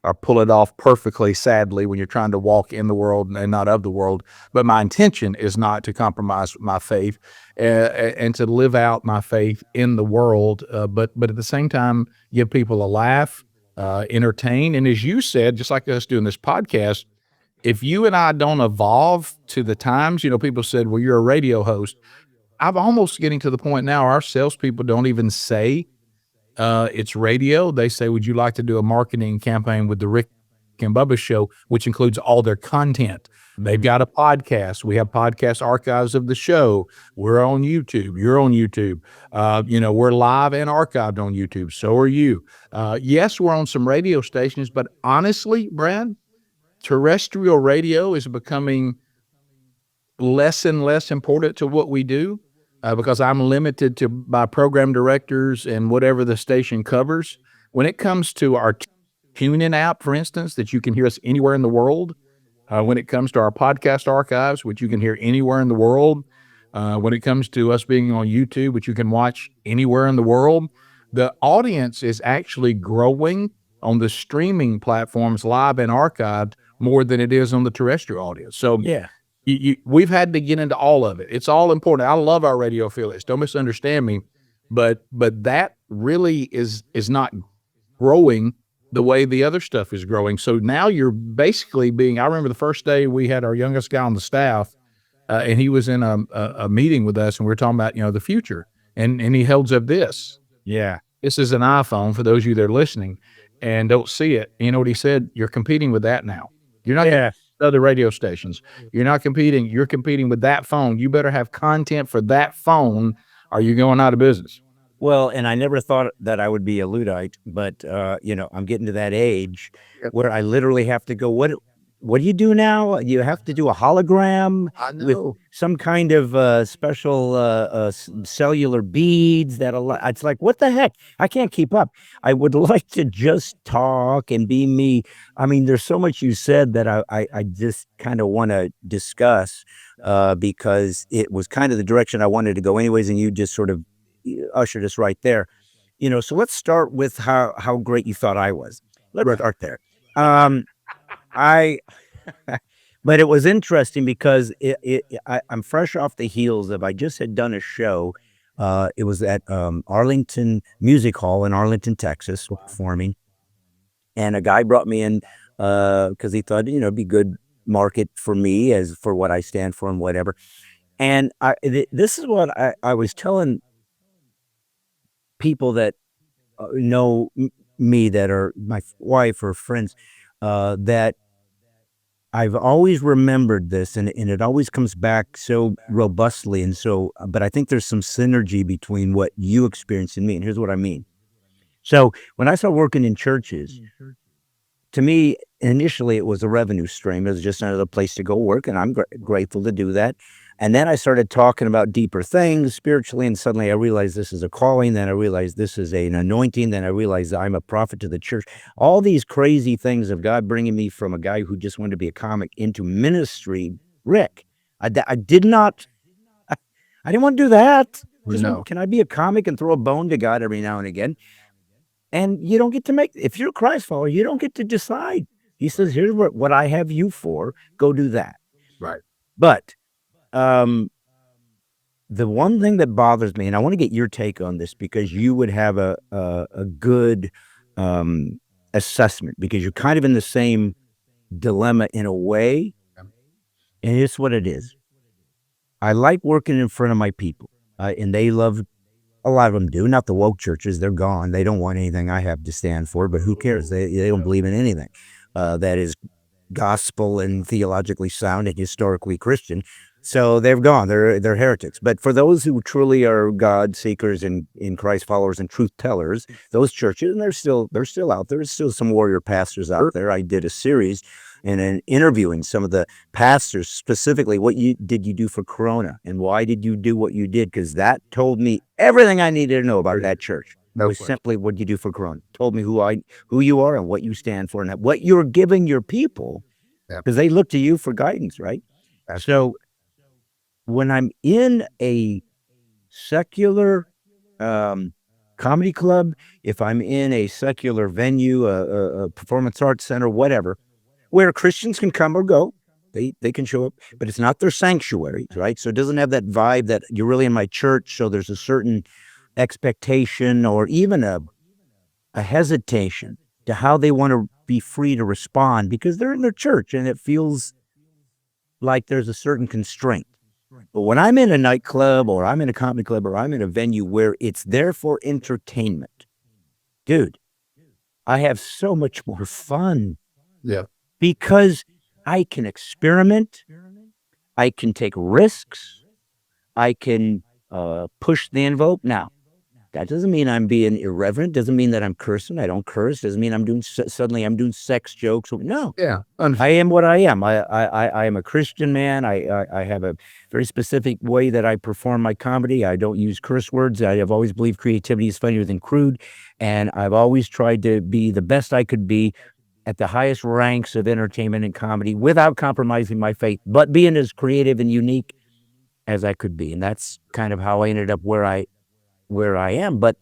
or pull it off perfectly, sadly, when you're trying to walk in the world and not of the world. But my intention is not to compromise my faith and to live out my faith in the world. But at the same time, give people a laugh, entertain. And as you said, just like us doing this podcast, if you and I don't evolve to the times, people said, well, you're a radio host. I'm almost getting to the point now, our salespeople don't even say it's radio. They say, would you like to do a marketing campaign with the Rick and Bubba Show, which includes all their content? They've got a podcast. We have podcast archives of the show. We're on YouTube. You're on YouTube. We're live and archived on YouTube. So are you. Yes, we're on some radio stations, but honestly, Brad, terrestrial radio is becoming less and less important to what we do. Because I'm limited by program directors and whatever the station covers. When it comes to our TuneIn app, for instance, that you can hear us anywhere in the world, when it comes to our podcast archives, which you can hear anywhere in the world, when it comes to us being on YouTube, which you can watch anywhere in the world, the audience is actually growing on the streaming platforms, live and archived, more than it is on the terrestrial audience. So Yeah. We've had to get into all of it. It's all important. I love our radio affiliates. Don't misunderstand me, but that really is not growing the way the other stuff is growing. So now you're basically I remember the first day we had our youngest guy on the staff, and he was in a meeting with us, and we were talking about the future, and he holds up this. Yeah. This is an iPhone for those of you that are listening and don't see it. You know what he said? You're competing with that now. You're not. Yeah. Other radio stations. You're not competing. You're competing with that phone. You better have content for that phone. Are you going out of business? Well, and I never thought that I would be a Luddite, but I'm getting to that age where I literally have to go, what do you do now? You have to do a hologram with some kind of special cellular beads it's like, what the heck? I can't keep up. I would like to just talk and be me. I mean, there's so much you said that I just kind of want to discuss because it was kind of the direction I wanted to go anyways, and you just sort of ushered us right there. So let's start with how great you thought I was. Let's start there. But it was interesting because I'm fresh off the heels of, I just had done a show. It was at Arlington Music Hall in Arlington, Texas, performing. And a guy brought me in because he thought, it'd be good market for me as for what I stand for and whatever. And this is what I was telling people that know me, that are my wife or friends, that I've always remembered this, and it always comes back so robustly. And so, but I think there's some synergy between what you experienced and me. And here's what I mean. So when I started working in churches, to me, initially it was a revenue stream. It was just another place to go work, and I'm grateful to do that. And then I started talking about deeper things spiritually, and suddenly I realized this is a calling. Then I realized this is an anointing. Then I realized I'm a prophet to the church. All these crazy things of God bringing me from a guy who just wanted to be a comic into ministry. Rick, I didn't want to do that. Can I be a comic and throw a bone to God every now and again? And you don't get to if you're a Christ follower, you don't get to decide. He says, here's what I have you for. Go do that. Right. But the one thing that bothers me, and I want to get your take on this because you would have a good assessment, because you're kind of in the same dilemma in a way, and it's what it is. I like working in front of my people, and they love, a lot of them do, not the woke churches, they're gone. They don't want anything I have to stand for, but who cares? They don't believe in anything that is gospel and theologically sound and historically Christian. So they've gone. They're heretics. But for those who truly are God seekers and in Christ followers and truth tellers, those churches, and they're still out there. There's still some warrior pastors out there. I did a series and an interviewing some of the pastors specifically. What did you do for Corona, and why did you do what you did? Because that told me everything I needed to know about that church. No was question. simply what you do for Corona. Told me who you are and what you stand for and what you're giving your people, Yeah. because they look to you for guidance, right? So when I'm in a secular comedy club, if I'm in a secular venue, a performance arts center, whatever, where Christians can come or go, they can show up, but it's not their sanctuary, right? So it doesn't have that vibe that you're really in my church. So there's a certain expectation or even a hesitation to how they want to be free to respond because they're in their church and it feels like there's a certain constraint. But when I'm in a nightclub or I'm in a comedy club or I'm in a venue where it's there for entertainment, dude, I have so much more fun. Yeah. Because I can experiment, I can take risks, I can push the envelope. Now, that doesn't mean I'm being irreverent. Doesn't mean that I'm cursing. I don't curse. Doesn't mean I'm doing suddenly I'm doing sex jokes. No, Yeah. I am what I am. I am a Christian man. I have a very specific way that I perform my comedy. I don't use curse words. I have always believed creativity is funnier than crude, and I've always tried to be the best I could be at the highest ranks of entertainment and comedy without compromising my faith, but being as creative and unique as I could be. And that's kind of how I ended up where I am. But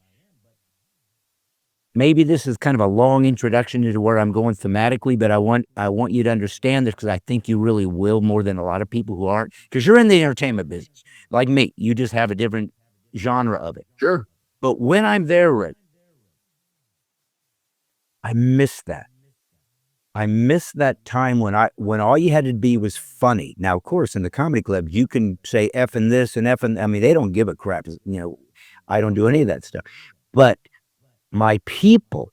maybe this is kind of a long introduction into where I'm going thematically, but I want you to understand this because I think you really will more than a lot of people who aren't, because you're in the entertainment business like me. You just have a different genre of it. Sure. But when I'm there, Rick, I miss that. I miss that time when all you had to be was funny. Now, of course, in the comedy club, you can say F and this and F and, I mean, they don't give a crap. I don't do any of that stuff. But my people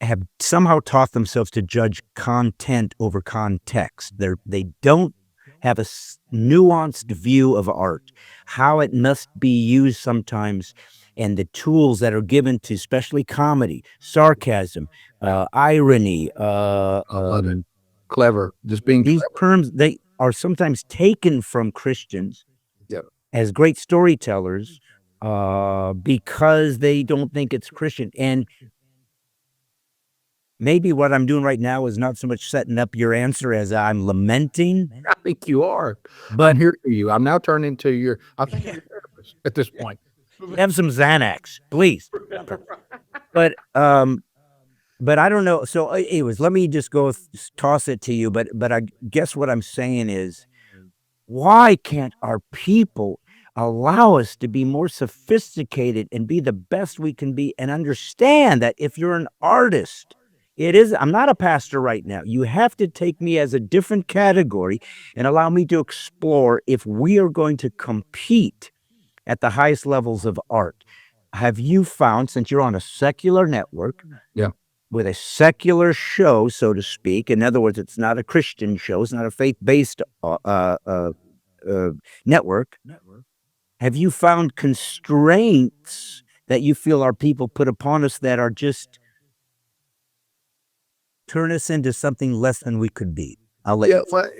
have somehow taught themselves to judge content over context. They don't have a nuanced view of art, how it must be used sometimes, and the tools that are given to especially comedy, sarcasm, irony, Love it. Clever. Just being these clever. terms, they are sometimes taken from Christians Yep. as great storytellers because they don't think it's Christian. And maybe what I'm doing right now is not so much setting up your answer as I'm lamenting. I think you are. But I'm here for you. I'm now turning into your, I think you're a therapist at this point. have some Xanax, please. But I don't know. So anyways, let me just go toss it to you. But I guess what I'm saying is, why can't our people allow us to be more sophisticated and be the best we can be and understand that if you're an artist, I'm not a pastor right now. You have to take me as a different category and allow me to explore if we are going to compete at the highest levels of art. Have you found, since you're on a secular network, Yeah. with a secular show, so to speak, in other words, it's not a Christian show, it's not a faith-based network, have you found constraints that you feel our people put upon us that are just turn us into something less than we could be? I'll let Yeah, you. well,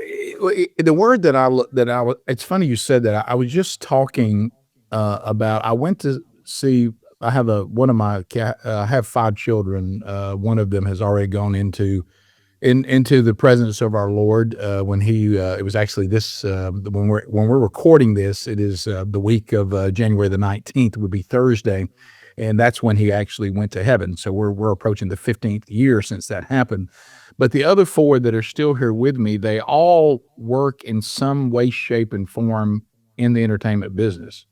the word that I was. It's funny you said that. I was just talking about. I went to see. I have I have 5 children. One of them has already gone into the presence of our Lord when he. It was actually this when we're recording this. It is the week of January the 19th. Would be Thursday. And that's when he actually went to heaven. So we're approaching the 15th year since that happened. But the other 4 that are still here with me, they all work in some way, shape, and form in the entertainment business.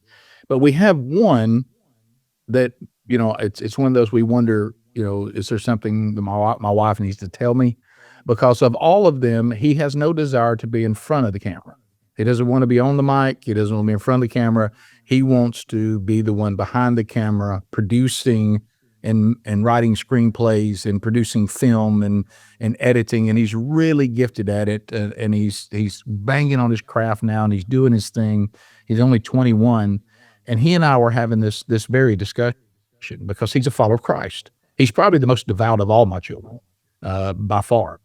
But we have one that, it's one of those we wonder, is there something that my wife needs to tell me? Because of all of them, he has no desire to be in front of the camera. He doesn't want to be on the mic. He doesn't want to be in front of the camera. He wants to be the one behind the camera, producing and writing screenplays and producing film and editing, and he's really gifted at it. And he's banging on his craft now, and he's doing his thing. He's only 21, and he and I were having this very discussion because he's a follower of Christ. He's probably the most devout of all my children, by far.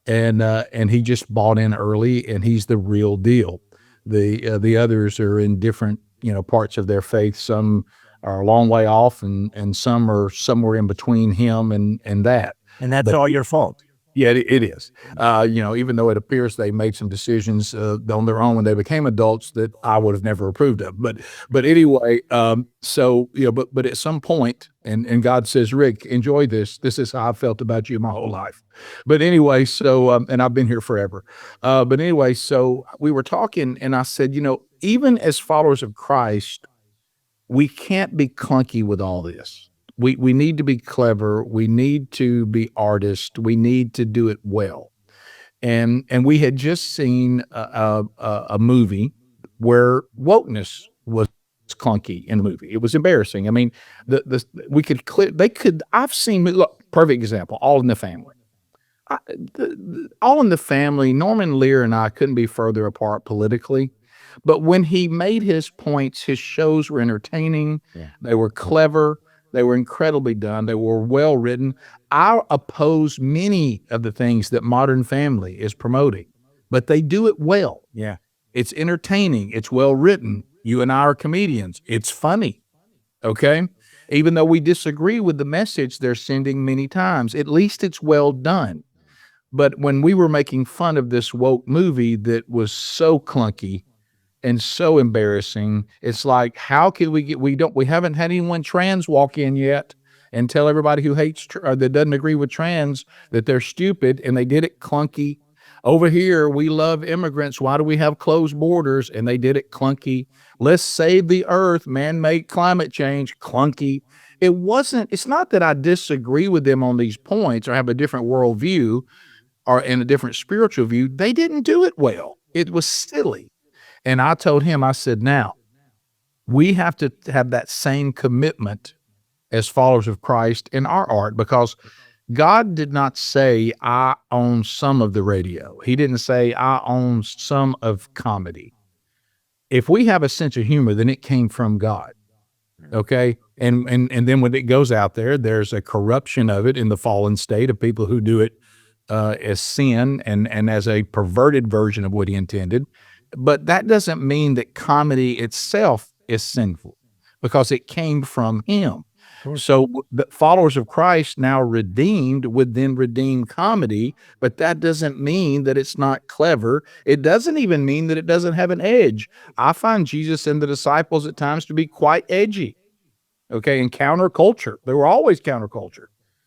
And he just bought in early, and he's the real deal. The others are in different, parts of their faith. Some are a long way off, and some are somewhere in between him and that. And that's But all your fault. yeah, it is. Even though it appears they made some decisions on their own when they became adults that I would have never approved of. But anyway, but at some point, and God says, Rick, enjoy this. This is how I felt about you my whole life. But anyway, and I've been here forever. But anyway, so we were talking, and I said, even as followers of Christ, we can't be clunky with all this. We need to be clever. We need to be artists. We need to do it well. And we had just seen a movie where wokeness was clunky in the movie. It was embarrassing. I mean, I've seen, look, perfect example, All in the Family. All in the Family, Norman Lear and I couldn't be further apart politically. But when he made his points, his shows were entertaining. Yeah. They were clever. They were incredibly done. They were well written. I oppose many of the things that Modern Family is promoting, but they do it well. Yeah. It's entertaining. It's well written. You and I are comedians. It's funny. Okay? Even though we disagree with the message they're sending many times, at least it's well done. But when we were making fun of this woke movie that was so clunky and so embarrassing, it's like, how can we haven't had anyone trans walk in yet and tell everybody who hates or that doesn't agree with trans that they're stupid, and they did it clunky. Over here, we love immigrants. Why do we have closed borders? And they did it clunky. Let's save the earth, man-made climate change, clunky. It's not that I disagree with them on these points or have a different worldview or in a different spiritual view. They didn't do it well. It was silly. And I told him, I said, now, we have to have that same commitment as followers of Christ in our art, because God did not say, I own some of the radio. He didn't say, I own some of comedy. If we have a sense of humor, then it came from God. Okay? And then when it goes out there, there's a corruption of it in the fallen state of people who do it as sin and as a perverted version of what he intended. But that doesn't mean that comedy itself is sinful, because it came from him. So the followers of Christ, now redeemed, would then redeem comedy, but that doesn't mean that it's not clever. It doesn't even mean that it doesn't have an edge. I find Jesus and the disciples at times to be quite edgy, okay, and counterculture. They were always counterculture.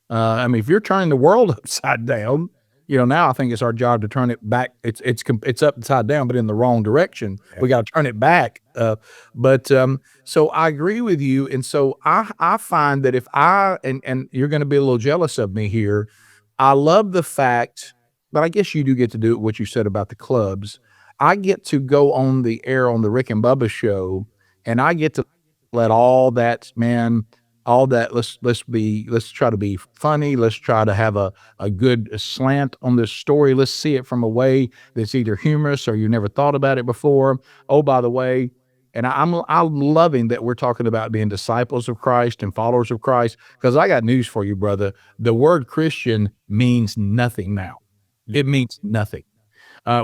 If you're turning the world upside down, now I think it's our job to turn it back. It's upside down, but in the wrong direction. We got to turn it back. So I agree with you. And so I find that if and you're going to be a little jealous of me here, I love the fact, but I guess you do get to do what you said about the clubs. I get to go on the air on the Rick and Bubba Show, and I get to let all that, let's try to be funny. Let's try to have a good slant on this story. Let's see it from a way that's either humorous or you never thought about it before. Oh, by the way, and I'm loving that we're talking about being disciples of Christ and followers of Christ, because I got news for you, brother. The word Christian means nothing now. It means nothing.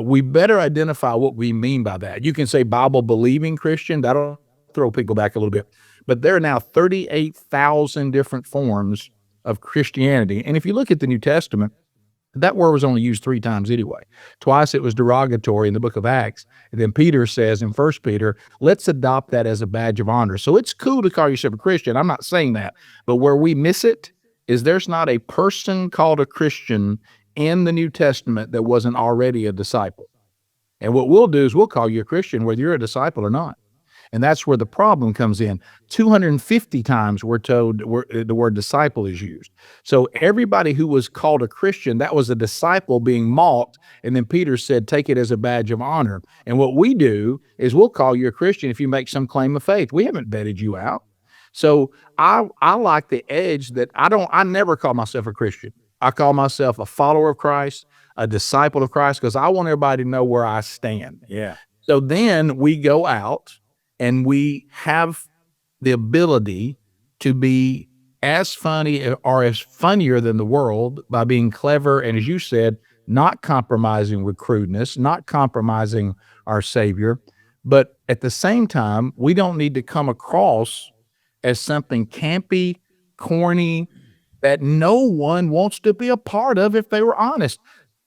We better identify what we mean by that. You can say Bible believing Christian. That'll throw people back a little bit. But there are now 38,000 different forms of Christianity. And if you look at the New Testament, that word was only used 3 times anyway. Twice it was derogatory in the book of Acts. And then Peter says in 1 Peter, let's adopt that as a badge of honor. So it's cool to call yourself a Christian. I'm not saying that. But where we miss it is there's not a person called a Christian in the New Testament that wasn't already a disciple. And what we'll do is we'll call you a Christian whether you're a disciple or not. And that's where the problem comes in. 250 times we're told the word disciple is used. So everybody who was called a Christian, that was a disciple being mocked. And then Peter said, take it as a badge of honor. And what we do is we'll call you a Christian if you make some claim of faith. We haven't vetted you out. So I like the edge that I never call myself a Christian. I call myself a follower of Christ, a disciple of Christ, because I want everybody to know where I stand. Yeah. So then we go out and we have the ability to be as funny or as funnier than the world by being clever. And as you said, not compromising with crudeness, not compromising our Savior. But at the same time, we don't need to come across as something campy, corny, that no one wants to be a part of if they were honest.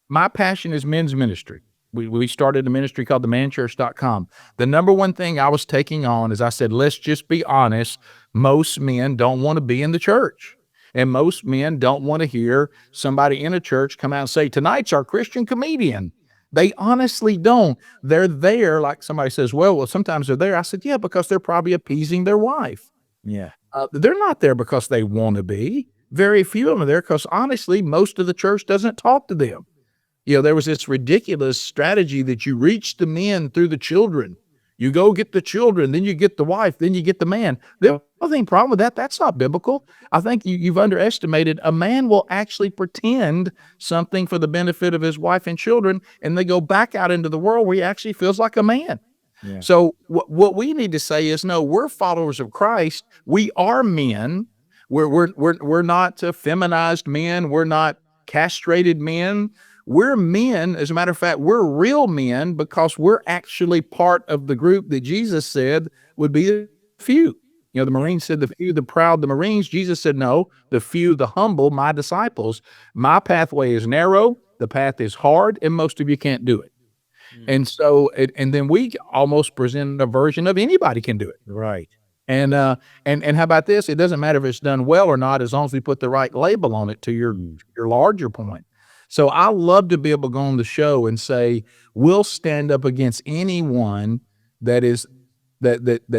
My passion is men's ministry. We started a ministry called themanchurch.com. The number one thing I was taking on is I said, let's just be honest. Most men don't want to be in the church. And most men don't want to hear somebody in a church come out and say, tonight's our Christian comedian. They honestly don't. They're there, like somebody says, well, sometimes they're there. I said, yeah, because they're probably appeasing their wife. Yeah. They're not there because they want to be. Very few of them are there because honestly, most of the church doesn't talk to them. You know, there was this ridiculous strategy that you reach the men through the children. You go get the children, then you get the wife, then you get the man. There's nothing problem with that. That's not biblical. I think you've underestimated. A man will actually pretend something for the benefit of his wife and children, and they go back out into the world where he actually feels like a man. Yeah. So what we need to say is, no, we're followers of Christ. We are men. We're not feminized men. We're not castrated men. We're men. As a matter of fact, we're real men because we're actually part of the group that Jesus said would be the few. You know, the Marines said the few, the proud, the Marines. Jesus said, no, the few, the humble, my disciples. My pathway is narrow. The path is hard, and most of you can't do it. And so, and then we almost present a version of anybody can do it. Right. And how about this? It doesn't matter if it's done well or not, as long as we put the right label on it, to your larger point. So I love to be able to go on the show and say, we'll stand up against anyone that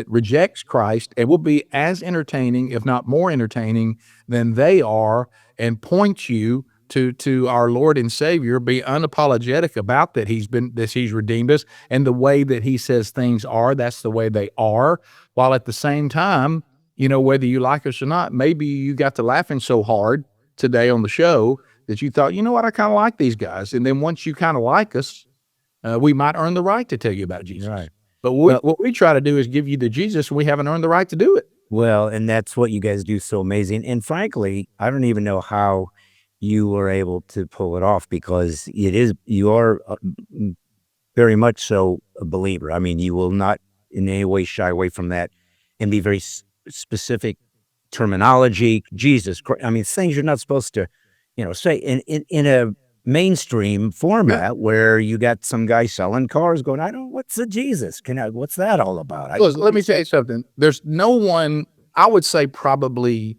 rejects Christ, and we'll be as entertaining, if not more entertaining than they are, and point you to our Lord and Savior, be unapologetic about that he's redeemed us, and the way that he says things are, that's the way they are, while at the same time, you know, whether you like us or not, maybe you got to laughing so hard today on the show that you thought, you know what, I kind of like these guys. And then once you kind of like us, we might earn the right to tell you about Jesus. Right. But what we try to do is give you the Jesus, and we haven't earned the right to do it. Well, and that's what you guys do so amazing. And frankly, I don't even know how you were able to pull it off, because you are very much so a believer. I mean, you will not in any way shy away from that and be very specific terminology. Jesus Christ. I mean, things you're not supposed to, you know, say in a mainstream format where you got some guy selling cars going, what's a Jesus? What's that all about? Let me tell you something. There's no one, I would say probably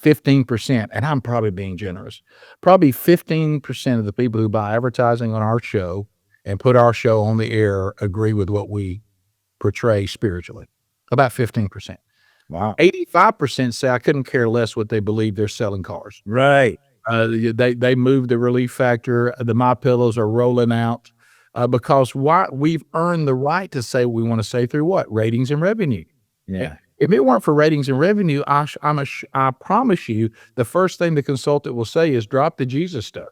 15%, and I'm probably being generous, probably 15% of the people who buy advertising on our show and put our show on the air agree with what we portray spiritually. About 15%. Wow. 85% say I couldn't care less what they believe, they're selling cars. Right. They moved the relief factor. The My Pillows are rolling out because we've earned the right to say what we want to say through what? Ratings and revenue. Yeah. If it weren't for ratings and revenue, I promise you, the first thing the consultant will say is drop the Jesus stuff.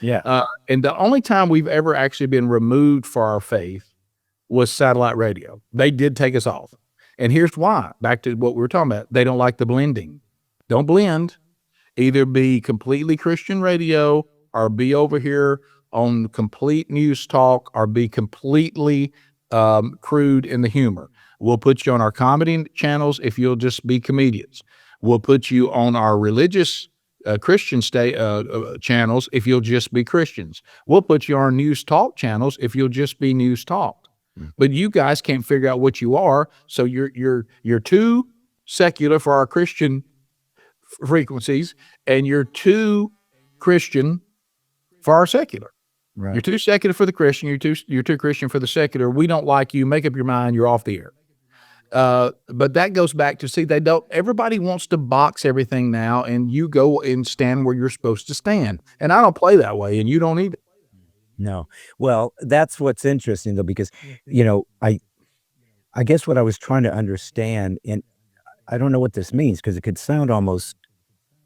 Yeah. And the only time we've ever actually been removed for our faith was satellite radio. They did take us off. And here's why. Back to what we were talking about. They don't like the blending. Don't blend. Either be completely Christian radio or be over here on complete news talk or be completely crude in the humor. We'll put you on our comedy channels if you'll just be comedians. We'll put you on our religious Christian channels if you'll just be Christians. We'll put you on our news talk channels if you'll just be news talk. But you guys can't figure out what you are, so you're too secular for our Christian frequencies, and you're too Christian for our secular. Right. You're too secular for the Christian. You're too Christian for the secular. We don't like you. Make up your mind. You're off the air. But that goes back to, see, everybody wants to box everything now, and you go and stand where you're supposed to stand. And I don't play that way, and you don't either. No. Well, that's what's interesting though, because, you know, I guess what I was trying to understand, and I don't know what this means because it could sound almost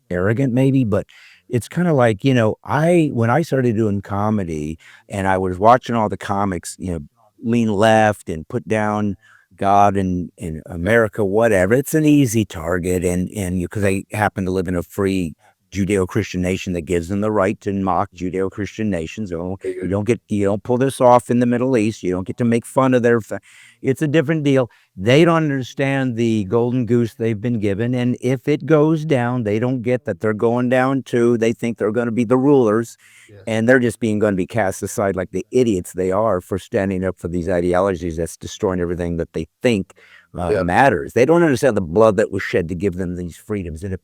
arrogant maybe, but it's kind of like, when I started doing comedy and I was watching all the comics, lean left and put down God and America, whatever. It's an easy target, and because they happen to live in a free Judeo-Christian nation that gives them the right to mock Judeo-Christian nations. Oh, you don't pull this off in the Middle East. You don't get to make fun of it's a different deal. They don't understand the golden goose they've been given, and if it goes down, they don't get that they're going down too. They think they're going to be the rulers, and they're just going to be cast aside like the idiots they are for standing up for these ideologies that's destroying everything that they think matters. They don't understand the blood that was shed to give them these freedoms, and it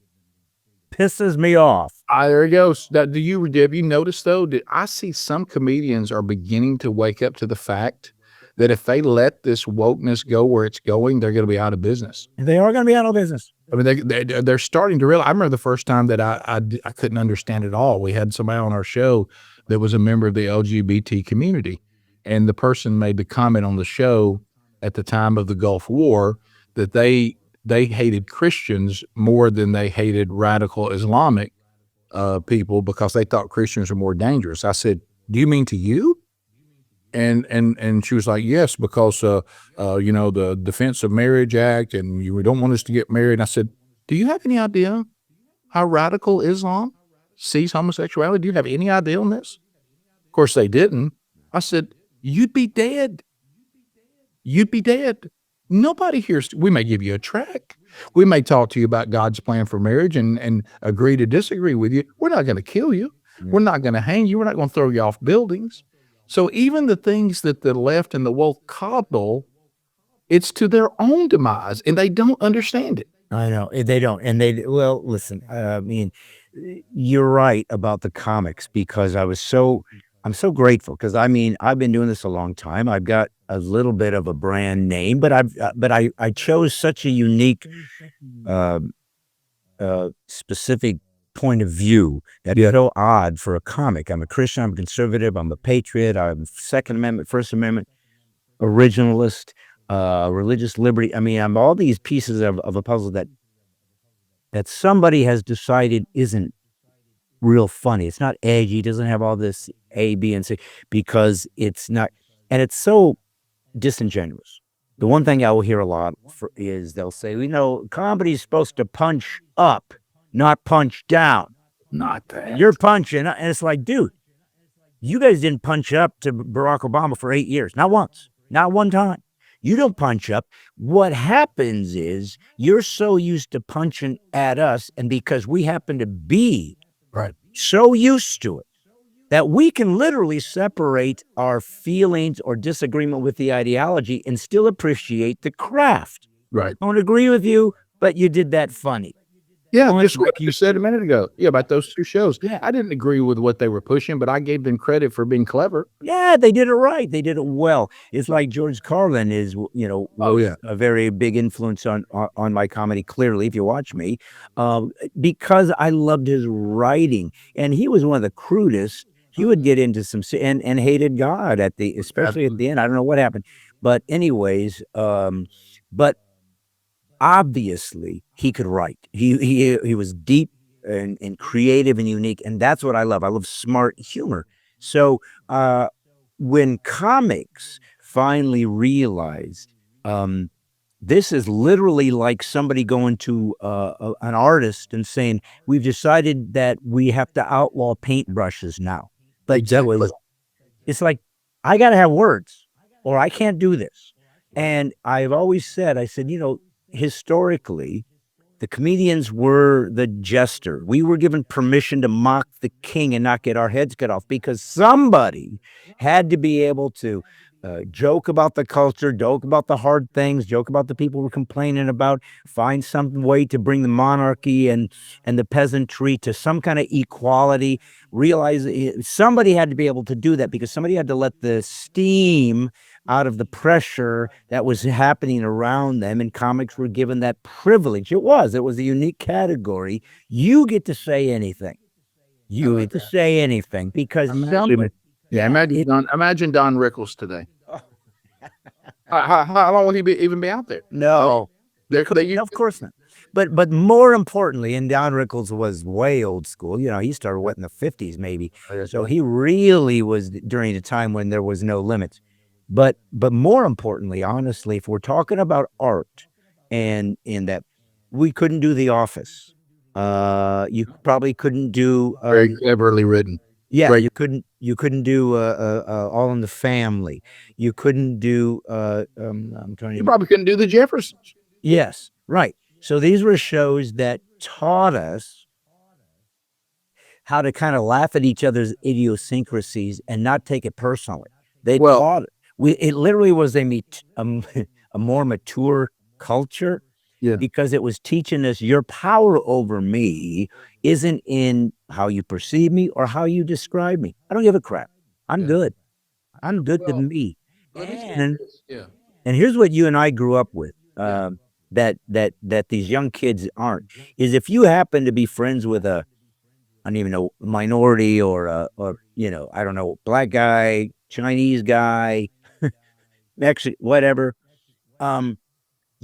pisses me off. There it goes. Have you noticed though? I see some comedians are beginning to wake up to the fact that if they let this wokeness go where it's going, they're going to be out of business. They are going to be out of business. I mean, they're starting to realize. I remember the first time that I couldn't understand it all. We had somebody on our show that was a member of the LGBT community, and the person made the comment on the show at the time of the Gulf War that they hated Christians more than they hated radical Islamic people because they thought Christians were more dangerous. I said, "Do you mean to you?" And she was like, "Yes, because the Defense of Marriage Act, and you don't want us to get married." And I said, "Do you have any idea how radical Islam sees homosexuality? Do you have any idea on this?" Of course, they didn't. I said, "You'd be dead. You'd be dead. Nobody hears. We may give you a track. We may talk to you about God's plan for marriage and agree to disagree with you. We're not going to kill you. We're not going to hang you. We're not going to throw you off buildings." So even the things that the left and the woke coddle, it's to their own demise, and they don't understand it. I know they don't, and listen. I mean, you're right about the comics because I'm so grateful because I've been doing this a long time. I've got a little bit of a brand name, but I chose such a unique, specific point of view that is so odd for a comic. I'm a Christian, I'm a conservative, I'm a patriot, I'm Second Amendment, First Amendment, originalist, religious liberty. I mean, I'm all these pieces of a puzzle that somebody has decided isn't real funny. It's not edgy, doesn't have all this A, B, and C because it's not, and it's so disingenuous. The one thing I will hear a lot is they'll say, comedy's supposed to punch up, not punch down. Not that. You're punching, and it's like, dude, you guys didn't punch up to Barack Obama for 8 years. Not once. Not one time. You don't punch up. What happens is you're so used to punching at us, and because we happen to be so used to it, that we can literally separate our feelings or disagreement with the ideology and still appreciate the craft. Right. I don't agree with you, but you did that funny. Yeah, just like you said a minute ago. Yeah, about those two shows. Yeah. I didn't agree with what they were pushing, but I gave them credit for being clever. Yeah, they did it right. They did it well. It's like George Carlin is, was a very big influence on my comedy, clearly, if you watch me, because I loved his writing. And he was one of the crudest. He would get into some, and hated God especially at the end. I don't know what happened. But anyways, but obviously he could write. He was deep and creative and unique, and that's what I love. I love smart humor. So when comics finally realized this is literally like somebody going to an artist and saying, "We've decided that we have to outlaw paintbrushes now." Like exactly. It's like, I got to have words or I can't do this. And I've always said, historically, the comedians were the jester. We were given permission to mock the king and not get our heads cut off because somebody had to be able to joke about the culture, joke about the hard things, joke about the people we're complaining about, find some way to bring the monarchy and the peasantry to some kind of equality. Realize somebody had to be able to do that because somebody had to let the steam out of the pressure that was happening around them, and comics were given that privilege. It was a unique category. You get to say anything. You get to say anything because imagine Don Rickles today. How long will he even be out there? No, Of course not. but more importantly, and Don Rickles was way old school. You know, he started what in the 50s maybe. So he really was during a time when there was no limits. But more importantly, honestly, if we're talking about art and in that we couldn't do The Office. You probably couldn't do Very cleverly written. yeah, Great. you couldn't do All in the Family. You couldn't do I'm trying You to probably couldn't do the Jeffersons. yes, right. So these were shows that taught us how to kind of laugh at each other's idiosyncrasies and not take it personally. They Well- taught it literally was a more mature culture. Yeah. Because it was teaching us your power over me isn't in how you perceive me or how you describe me. I don't give a crap. I'm good. I'm good to me. And here's what you and I grew up with. That these young kids aren't is if you happen to be friends with I don't even know, minority or you know, I don't know, black guy, Chinese guy, Mexican, whatever.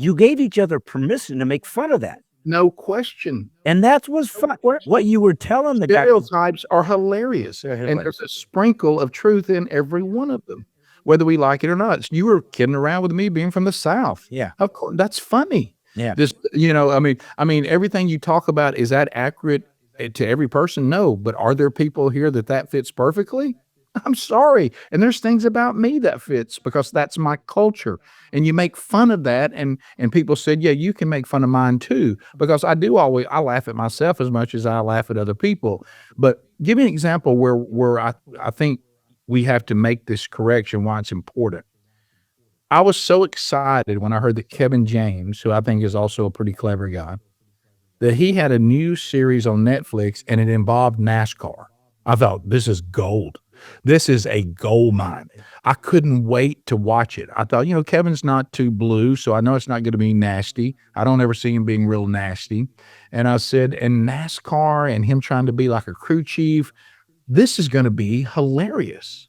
You gave each other permission to make fun of that. No question. And that was fun. What you were telling the guy. Stereotypes are hilarious. And there's a sprinkle of truth in every one of them, whether we like it or not. You were kidding around with me being from the South. Yeah. Of course, that's funny. Yeah. Just, you know, I mean, everything you talk about, is that accurate to every person? No. But are there people here that fits perfectly? I'm sorry. And there's things about me that fits because that's my culture. And you make fun of that. And people said, yeah, you can make fun of mine too. Because I laugh at myself as much as I laugh at other people. But give me an example where I think we have to make this correction, why it's important. I was so excited when I heard that Kevin James, who I think is also a pretty clever guy, that he had a new series on Netflix and it involved NASCAR. I thought, this is gold. This is a gold mine. I couldn't wait to watch it. I thought, you know, Kevin's not too blue, so I know it's not going to be nasty. I don't ever see him being real nasty. And I said, and NASCAR and him trying to be like a crew chief, this is going to be hilarious.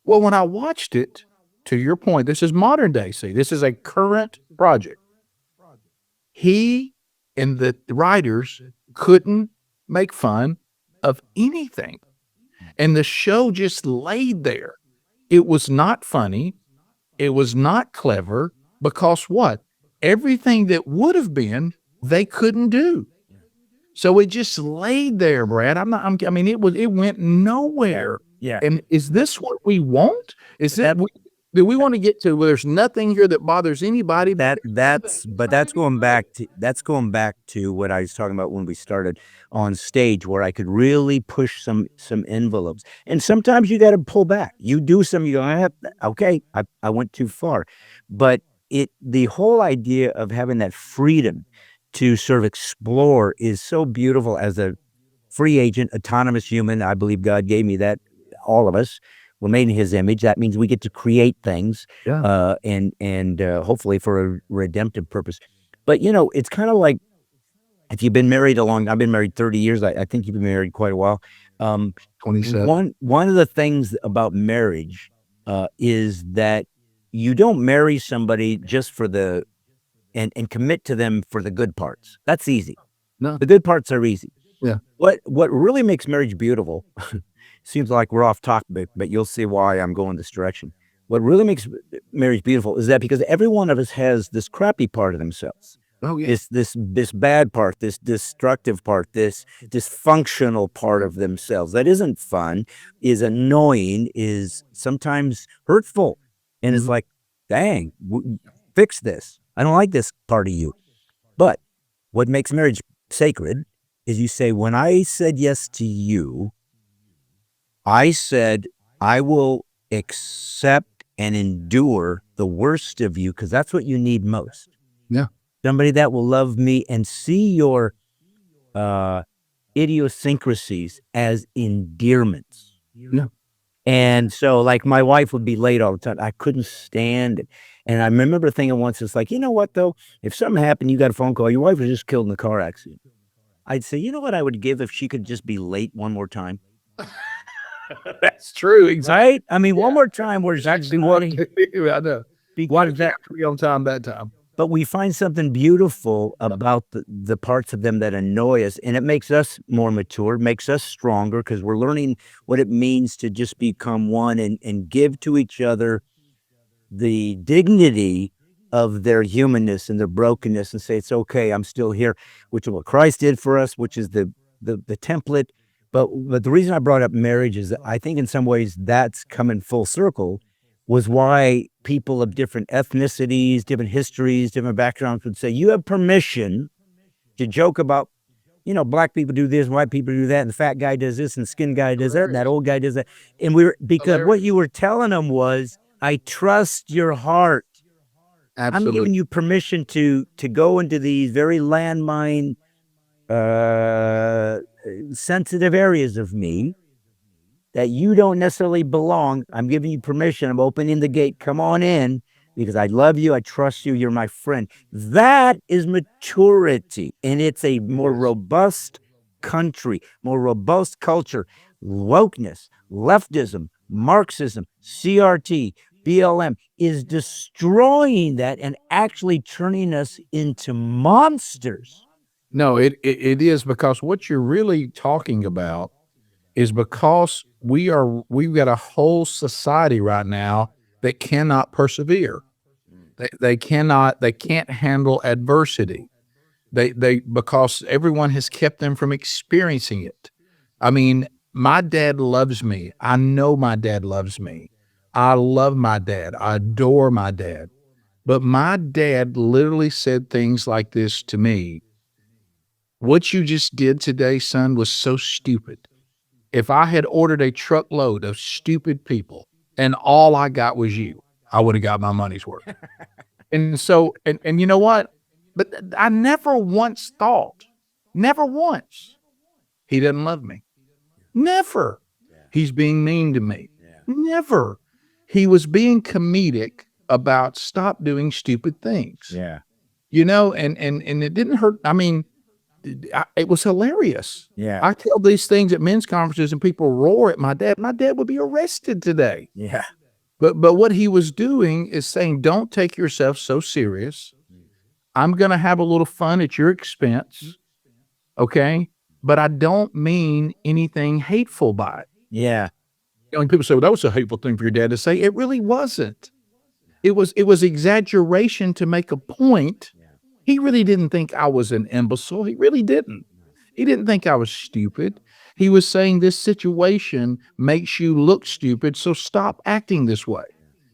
Well, when I watched it, to your point, this is modern day. See, this is a current project. He and the writers couldn't make fun of anything. And the show just laid there. It was not funny. It was not clever because what? Everything that would have been, they couldn't do. So it just laid there, Brad. I mean, it went nowhere. Yeah. And is this what we want? Do we want to get to where there's nothing here that bothers anybody? That's going back to what I was talking about when we started on stage, where I could really push some envelopes. And sometimes you got to pull back. You do some, you go, okay, I went too far. But the whole idea of having that freedom to sort of explore is so beautiful as a free agent, autonomous human. I believe God gave me that, all of us. We're made in his image. That means we get to create things, and hopefully for a redemptive purpose. But, you know, it's kind of like if you've been married I've been married 30 years. I think you've been married quite a while. 27. One of the things about marriage is that you don't marry somebody just for and commit to them for the good parts. That's easy. No. The good parts are easy. Yeah. What really makes marriage beautiful, seems like we're off topic, but you'll see why I'm going this direction. What really makes marriage beautiful is that because every one of us has this crappy part of themselves. Oh, yeah. This bad part, this destructive part, this dysfunctional part of themselves that isn't fun, is annoying, is sometimes hurtful. And it's like, dang, fix this. I don't like this part of you. But what makes marriage sacred is you say, when I said yes to you, I said, I will accept and endure the worst of you because that's what you need most. Yeah. Somebody that will love me and see your idiosyncrasies as endearments. Yeah. And so, like, my wife would be late all the time. I couldn't stand it. And I remember thinking once, it's like, you know what, though? If something happened, you got a phone call, your wife was just killed in a car accident. I'd say, you know what I would give if she could just be late one more time? That's true. Exactly. Right? I mean, one more time where she's actually wanting I know. be Why did that be on time that time? but we find something beautiful about the parts of them that annoy us, and it makes us more mature, makes us stronger because we're learning what it means to just become one and give to each other the dignity of their humanness and their brokenness and say, it's okay, I'm still here, which is what Christ did for us, which is the template. But the reason I brought up marriage is that I think in some ways that's coming full circle, was why people of different ethnicities, different histories, different backgrounds would say, you have permission to joke about, black people do this, white people do that, and the fat guy does this, and the skin guy does that, and that old guy does that. And because what you were telling them was, I trust your heart. I'm Absolutely. giving you permission to go into these very landmine, sensitive areas of me that you don't necessarily belong. I'm giving you permission. I'm opening the gate. Come on in because I love you. I trust you. You're my friend. That is maturity. And it's a more robust country, more robust culture. Wokeness, leftism, Marxism, CRT, BLM is destroying that and actually turning us into monsters. No, it is, because what you're really talking about is because we've got a whole society right now that cannot persevere. They can't handle adversity. Because everyone has kept them from experiencing it. I mean, my dad loves me. I know my dad loves me. I love my dad. I adore my dad. But my dad literally said things like this to me. What you just did today, son, was so stupid. If I had ordered a truckload of stupid people and all I got was you, I would have got my money's worth. And so, and you know what? But I never once thought, never once, he doesn't love me. Never. He's being mean to me. Never. He was being comedic about stop doing stupid things. Yeah. And it didn't hurt. I mean, it was hilarious. Yeah. I tell these things at men's conferences and people roar at my dad. My dad would be arrested today. Yeah. But what he was doing is saying, don't take yourself so serious. I'm going to have a little fun at your expense. Okay. But I don't mean anything hateful by it. Yeah. And people say, well, that was a hateful thing for your dad to say. It really wasn't. It was exaggeration to make a point. He really didn't think I was an imbecile. He really didn't. He didn't think I was stupid. He was saying this situation makes you look stupid, so stop acting this way.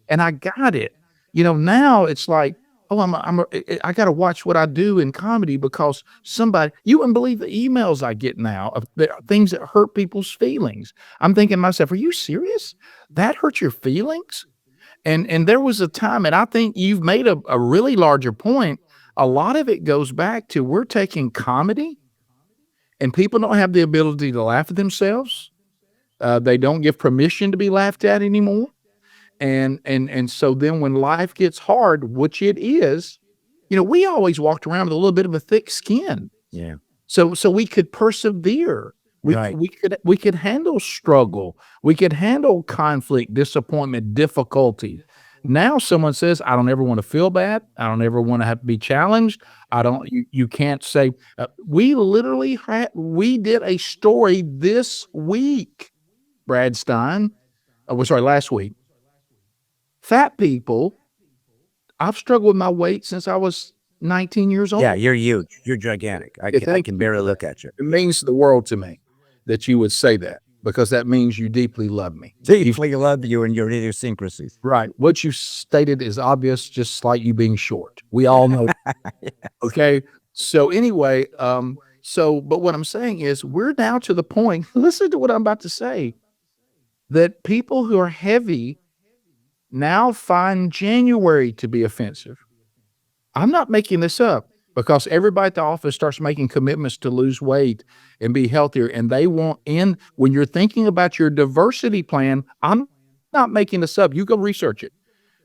And I got it. Now it's like, oh, I got to watch what I do in comedy because you wouldn't believe the emails I get now of things that hurt people's feelings. I'm thinking to myself, are you serious? That hurt your feelings? And there was a time, and I think you've made a really larger point. A lot of it goes back to we're taking comedy and people don't have the ability to laugh at themselves. They don't give permission to be laughed at anymore. And so then when life gets hard, which it is, we always walked around with a little bit of a thick skin. Yeah. So we could persevere. Right. We could handle struggle. We could handle conflict, disappointment, difficulty. Now someone says, I don't ever want to feel bad. I don't ever want to have to be challenged. You can't say, we literally we did a story this week, Brad Stine. Last week. Fat people, I've struggled with my weight since I was 19 years old. Yeah, you're huge. You're gigantic. I can barely look at you. It means the world to me that you would say that, because that means you deeply love me. Deeply love you and your idiosyncrasies. Right. What you stated is obvious, just like you being short. We all know. Yes. Okay. So anyway, but what I'm saying is we're now to the point, listen to what I'm about to say, that people who are heavy now find January to be offensive. I'm not making this up, because everybody at the office starts making commitments to lose weight and be healthier. And they want when you're thinking about your diversity plan, I'm not making this up. You go research it.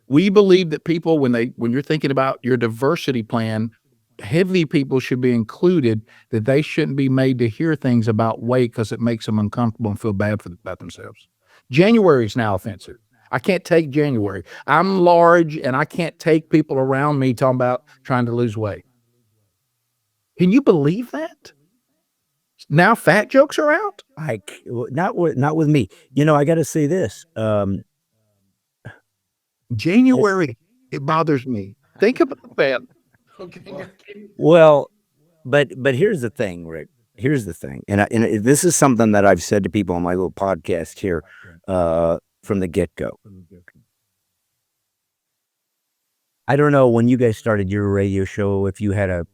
We believe that people, when you're thinking about your diversity plan, heavy people should be included, that they shouldn't be made to hear things about weight because it makes them uncomfortable and feel bad about themselves. January is now offensive. I can't take January. I'm large and I can't take people around me talking about trying to lose weight. Can you believe that? Now fat jokes are out? Not with me. You know, I got to say this. January, it bothers me. Think about that. Okay. Well, but here's the thing, Rick. Here's the thing, and this is something that I've said to people on my little podcast here from the get-go. I don't know when you guys started your radio show if you had a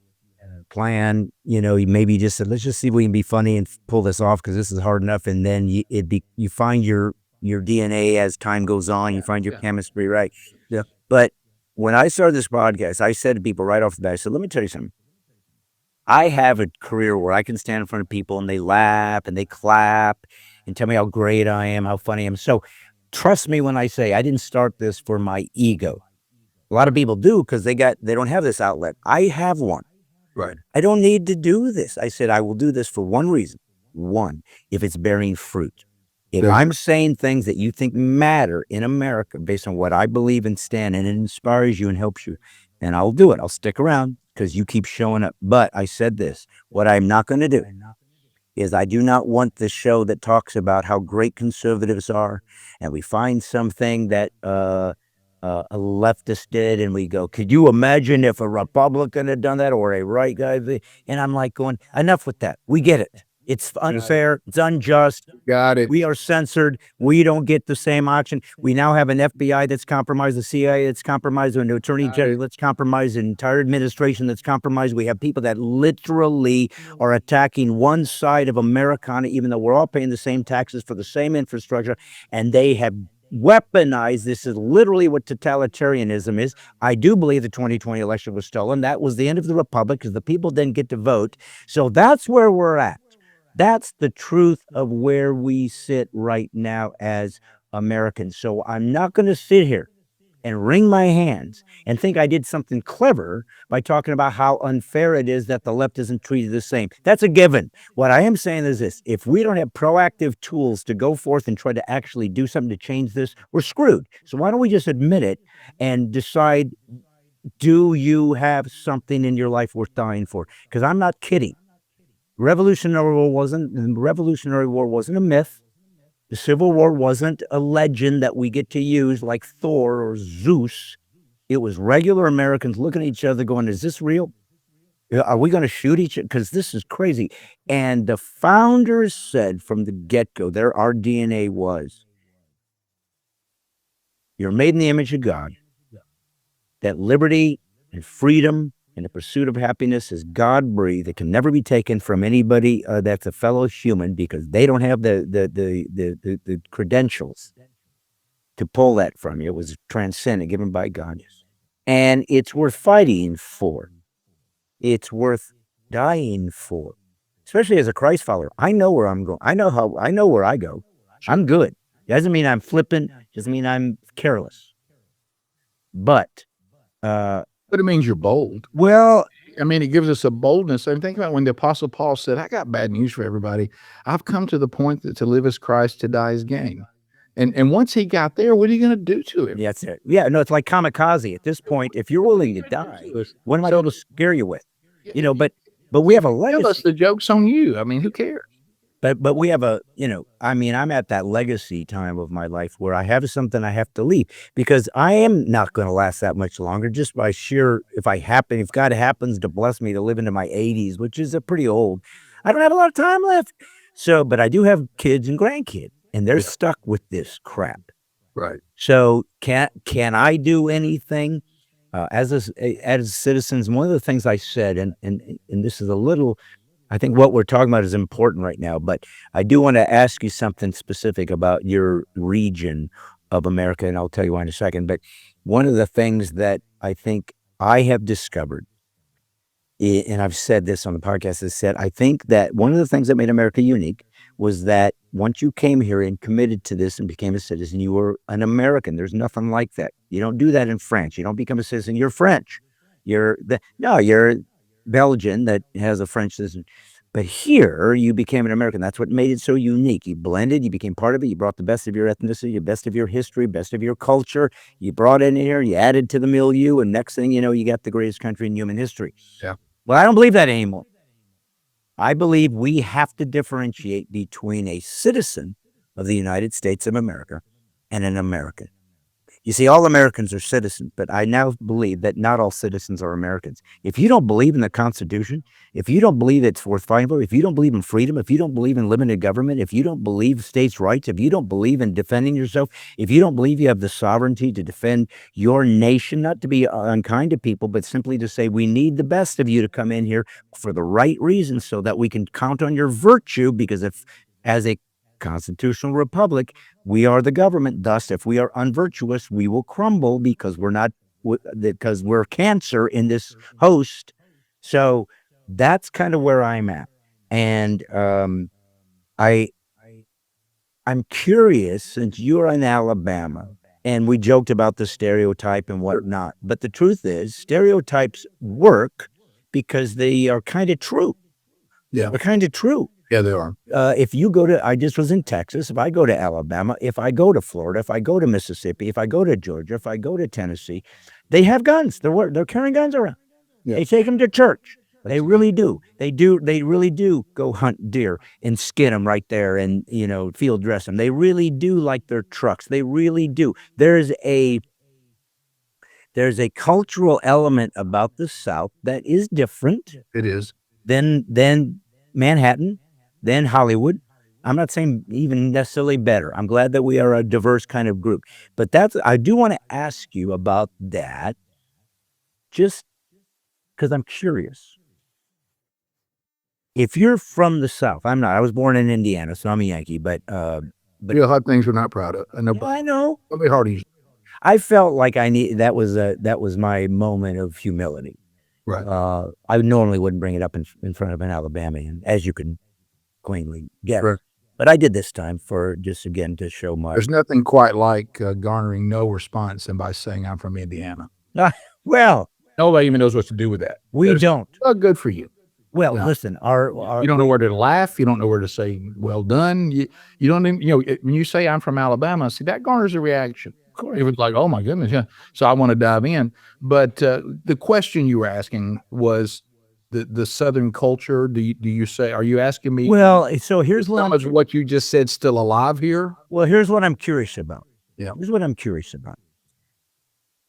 plan. You know, you maybe just said, let's just see if we can be funny and pull this off because this is hard enough, and then you find your DNA as time goes on. You find your chemistry, right? Yeah. But when I started this podcast, I said to people right off the bat, I said, let me tell you something. I have a career where I can stand in front of people and they laugh and they clap and tell me how great I am, how funny I am. So trust me when I say I didn't start this for my ego. A lot of people do because they don't have this outlet. I have one. Right. I don't need to do this. I said I will do this for one reason. One, if it's bearing fruit. If I'm saying things that you think matter in America based on what I believe and stand and it inspires you and helps you, then I'll do it. I'll stick around because you keep showing up. But I said this, what I'm not going to do is I do not want this show that talks about how great conservatives are and we find something that a leftist did and we go, could you imagine if a Republican had done that or a right guy? And I'm like going, enough with that. We get it. It's unfair. It's unjust. Got it. We are censored. We don't get the same option. We now have an FBI that's compromised, the CIA that's compromised, an attorney general that's compromised, an entire administration that's compromised. We have people that literally are attacking one side of Americana, even though we're all paying the same taxes for the same infrastructure, and they have weaponized. This is literally what totalitarianism is. I do believe the 2020 election was stolen. That was the end of the republic because the people didn't get to vote. So that's where we're at. That's the truth of where we sit right now as Americans. So I'm not going to sit here and wring my hands and think I did something clever by talking about how unfair it is that the left isn't treated the same. That's a given. What I am saying is this: if we don't have proactive tools to go forth and try to actually do something to change this, we're screwed. So why don't we just admit it and decide, do you have something in your life worth dying for? Because I'm not kidding. The Revolutionary War wasn't a myth. The Civil War wasn't a legend that we get to use like Thor or Zeus. It was regular Americans looking at each other going, is this real? Are we going to shoot each other? Because this is crazy. And the founders said from the get-go, our DNA was, you're made in the image of God, that liberty and freedom and the pursuit of happiness is God-breathed. It can never be taken from anybody that's a fellow human because they don't have the credentials to pull that from you. It was transcendent, given by God. And it's worth fighting for. It's worth dying for, especially as a Christ follower. I know where I'm going. I know where I go. I'm good. Doesn't mean I'm flippant. Doesn't mean I'm careless. But it means you're bold. Well, I mean, it gives us a boldness. I mean, think about when the Apostle Paul said, I got bad news for everybody. I've come to the point that to live as Christ, to die is gain. And once he got there, what are you going to do to him? That's it. Yeah, no, it's like kamikaze. At this point, if you're willing to die, what am I going to scare you with? You know, but we have a legacy. Tell us the joke's on you. I mean, who cares? But we have I'm at that legacy time of my life where I have something I have to leave because I am not going to last that much longer just by sheer, if God happens to bless me to live into my 80s, which is pretty old, I don't have a lot of time left. So, but I do have kids and grandkids and they're stuck with this crap. Right. So can I do anything as citizens? One of the things I said, and this is a little, I think what we're talking about is important right now, but I do want to ask you something specific about your region of America, and I'll tell you why in a second. But one of the things that I think I have discovered, and I've said this on the podcast, I think that one of the things that made America unique was that once you came here and committed to this and became a citizen, you were an American. There's nothing like that. You don't do that in France. You don't become a citizen. You're French. You're Belgian that has a French citizen. But here, you became an American. That's what made it so unique. You blended, you became part of it. You brought the best of your ethnicity, the best of your history, best of your culture. You brought it in here, you added to the milieu, and next thing you know, you got the greatest country in human history. Yeah. Well, I don't believe that anymore. I believe we have to differentiate between a citizen of the United States of America and an American. You see, all Americans are citizens, but I now believe that not all citizens are Americans. If you don't believe in the Constitution, if you don't believe it's worth fighting for, if you don't believe in freedom, if you don't believe in limited government, if you don't believe states' rights, if you don't believe in defending yourself, if you don't believe you have the sovereignty to defend your nation, not to be unkind to people, but simply to say we need the best of you to come in here for the right reasons so that we can count on your virtue, because if, as a constitutional republic, we are the government. Thus, if we are unvirtuous, we will crumble because we're cancer in this host. So that's kind of where I'm at. And I'm curious, since you're in Alabama, and we joked about the stereotype and whatnot, but the truth is stereotypes work because they are kind of true. Yeah. They're kind of true. Yeah, they are. If you go to, I just was in Texas, if I go to Alabama, if I go to Florida, if I go to Mississippi, if I go to Georgia, if I go to Tennessee, they have guns. They're carrying guns around. Yeah. They take them to church. They really do. They really do go hunt deer and skin them right there and, field dress them. They really do like their trucks. They really do. There's a cultural element about the South that is different It is. than Manhattan, than Hollywood. I'm not saying even necessarily better. I'm glad that we are a diverse kind of group. But I do want to ask you about that, just because I'm curious. If you're from the South, I'm not. I was born in Indiana, so I'm a Yankee. But A lot of things we're not proud of. I know. I know. Let me Hardy. I felt like that was my moment of humility. Right. I normally wouldn't bring it up in front of an Alabamian, as you can quaintly guess. Right. But I did this time for just, again, to show my... There's nothing quite like garnering no response than by saying I'm from Indiana. Well, Nobody even knows what to do with that. we don't. Oh, good for you. Well, No. listen, You don't know where to laugh. You don't know where to say, well done. You don't even, when you say I'm from Alabama, see, that garners a reaction. It was like, oh my goodness. Yeah. So I want to dive in. But the question you were asking was the Southern culture. Do you say, are you asking me? Well, so here's how much what you just said still alive here? Well, here's what I'm curious about. Yeah. Here's what I'm curious about.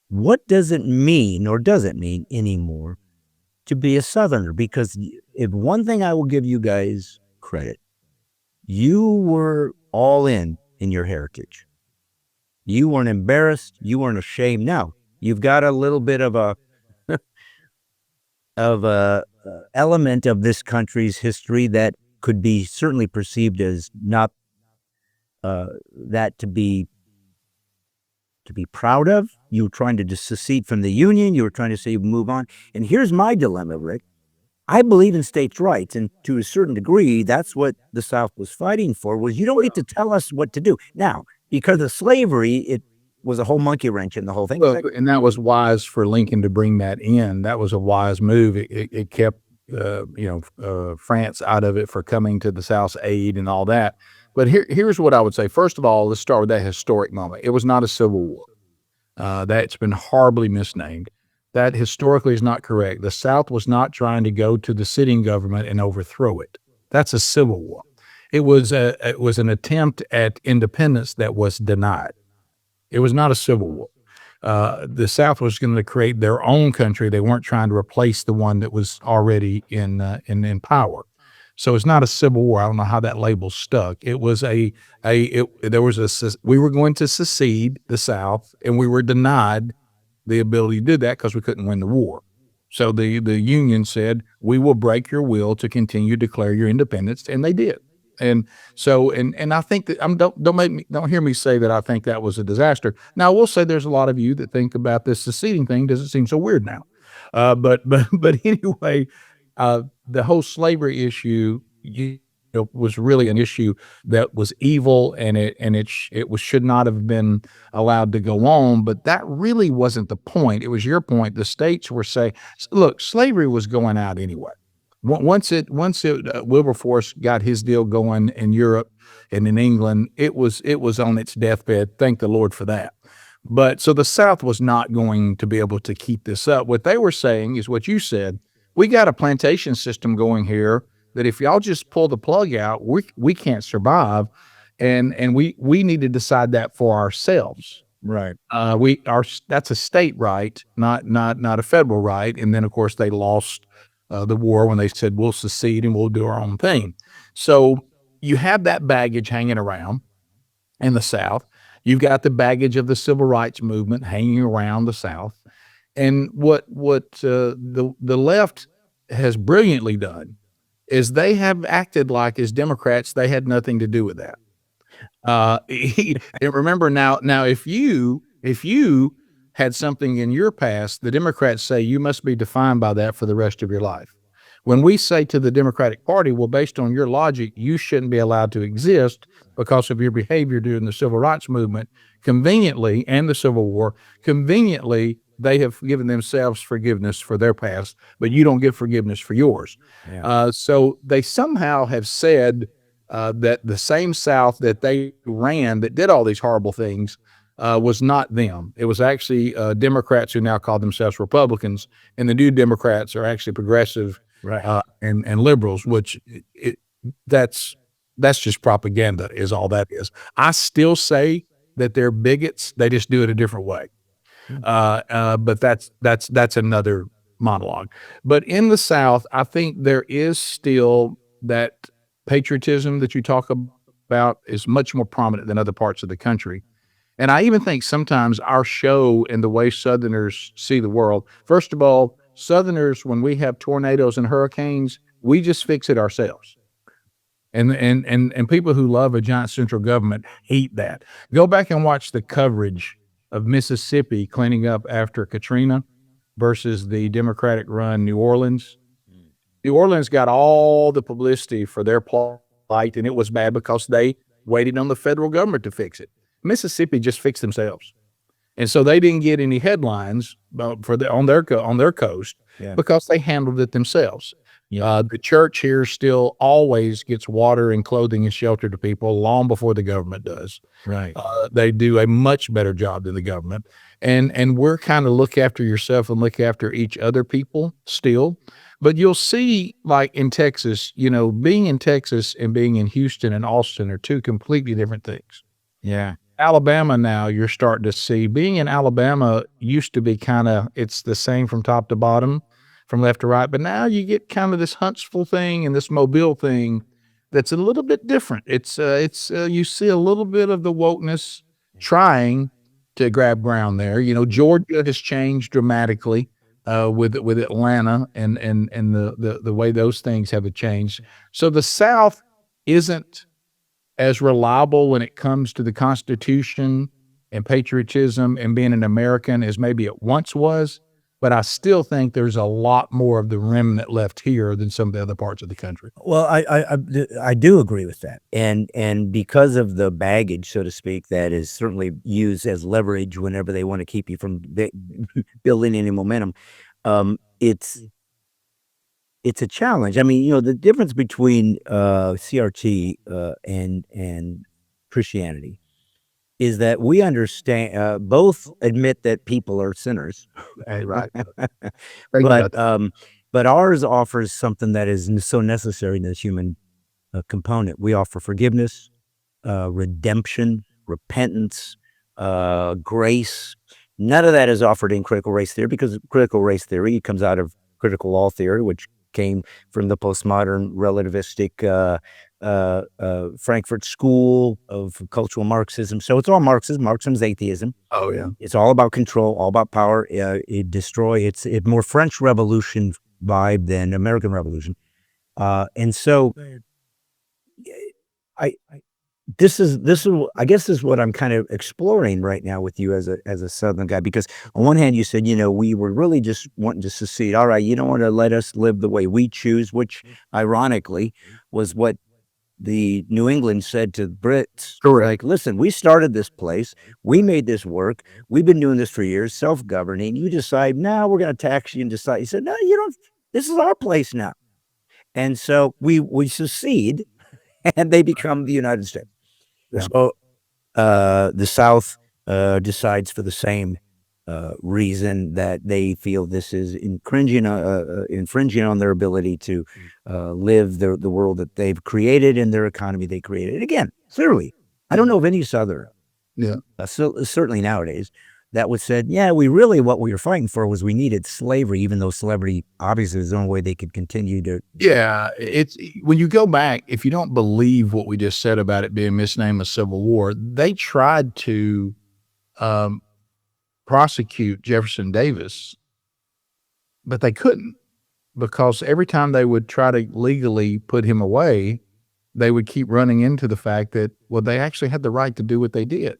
What does it mean, or does it mean anymore, to be a Southerner? Because if one thing I will give you guys credit, you were all in your heritage. You weren't embarrassed. You weren't ashamed. Now, you've got a little bit of a element of this country's history that could be certainly perceived as not that to be proud of. You were trying to secede from the Union. You were trying to say move on. And here's my dilemma, Rick. I believe in states' rights, and to a certain degree, that's what the South was fighting for, was you don't get to tell us what to do. Now, because of slavery, it was a whole monkey wrench in the whole thing. Well, and that was wise for Lincoln to bring that in. That was a wise move. It kept, France out of it for coming to the South's aid and all that. But here's what I would say. First of all, let's start with that historic moment. It was not a civil war. That's been horribly misnamed. That historically is not correct. The South was not trying to go to the sitting government and overthrow it. That's a civil war. It was an attempt at independence that was denied. It was not a civil war. The South was going to create their own country. They weren't trying to replace the one that was already in power. So it's not a civil war. I don't know how that label stuck. It was we were going to secede the South, and we were denied the ability to do that because we couldn't win the war. So the Union said, we will break your will to continue to declare your independence, and they did. And so, and I think that don't hear me say that I think that was a disaster. Now, I will say there's a lot of you that think about this seceding thing doesn't seem so weird now. But anyway, the whole slavery issue was really an issue that was evil, and it should not have been allowed to go on. But that really wasn't the point. It was your point. The states were saying, look, slavery was going out anyway. once Wilberforce got his deal going in Europe and in England, it was on its deathbed. Thank the Lord for that. But so the South was not going to be able to keep this up. What they were saying is what you said. We got a plantation system going here that if y'all just pull the plug out, we can't survive, and we need to decide that for ourselves. Right. That's a state right, not a federal right. And then of course they lost the war when they said we'll secede and we'll do our own thing. So you have that baggage hanging around in the South. You've got the baggage of the civil rights movement hanging around the South. And what the left has brilliantly done is they have acted like, as Democrats, they had nothing to do with that. And remember now, if you had something in your past, the Democrats say you must be defined by that for the rest of your life. When we say to the Democratic Party, well, based on your logic, you shouldn't be allowed to exist because of your behavior during the civil rights movement, conveniently, and the Civil War, conveniently, they have given themselves forgiveness for their past, but you don't get forgiveness for yours. Yeah. So they somehow have said that the same South that they ran that did all these horrible things was not them. It was actually Democrats who now call themselves Republicans, and the new Democrats are actually progressive Right. and liberals, which that's just propaganda is all that is. I still say that they're bigots. They just do it a different way. But that's another monologue. But in the South, I think there is still that patriotism that you talk about is much more prominent than other parts of the country. And I even think sometimes our show and the way Southerners see the world, first of all, Southerners, when we have tornadoes and hurricanes, we just fix it ourselves. And people who love a giant central government hate that. Go back and watch the coverage of Mississippi cleaning up after Katrina versus the Democratic run New Orleans. New Orleans got all the publicity for their plight, and it was bad because they waited on the federal government to fix it. Mississippi just fixed themselves. And so they didn't get any headlines on their coast because they handled it themselves. The church here still always gets water and clothing and shelter to people long before the government does. Right. They do a much better job than the government. And we're kind of look after yourself and look after each other people still. But you'll see, like in Texas, being in Texas and being in Houston and Austin are two completely different things. Yeah. Alabama now, you're starting to see, being in Alabama used to be it's the same from top to bottom, from left to right. But now you get kind of this Huntsville thing and this Mobile thing that's a little bit different. You see a little bit of the wokeness trying to grab ground there. Georgia has changed dramatically with Atlanta and the way those things have changed. So the South isn't as reliable when it comes to the Constitution and patriotism and being an American as maybe it once was. But I still think there's a lot more of the remnant left here than some of the other parts of the country. Well, I do agree with that, and because of the baggage, so to speak, that is certainly used as leverage whenever they want to keep you from building any momentum. It's a challenge. I mean, the difference between CRT and Christianity is that we understand, both admit that people are sinners, Right. but ours offers something that is so necessary in the human component. We offer forgiveness, redemption, repentance, grace. None of that is offered in critical race theory, because critical race theory comes out of critical law theory, which came from the postmodern relativistic Frankfurt School of cultural Marxism. So it's all Marxism. Marxism's atheism. Oh, yeah. It's all about control, all about power. It's more French Revolution vibe than American Revolution. And so this is I guess this is what I'm kind of exploring right now with you as a Southern guy, because on one hand you said, we were really just wanting to secede. All right, you don't want to let us live the way we choose, which ironically was what the New England said to the Brits. Correct. Like, listen, we started this place, we made this work, we've been doing this for years, self-governing. You decide now we're going to tax you and decide. You said, no, you don't. This is our place now. And so we secede, and they become the United States. Yeah. So the South decides for the same reason that they feel this is infringing on their ability to live the world that they've created and their economy they created. Again, clearly, I don't know of any Southern, Yeah. certainly nowadays, that would said, yeah, what we were fighting for was we needed slavery, even though slavery obviously was the only way they could continue to. Yeah, it's when you go back, if you don't believe what we just said about it being misnamed a civil war, they tried to prosecute Jefferson Davis, but they couldn't because every time they would try to legally put him away, they would keep running into the fact that, well, they actually had the right to do what they did.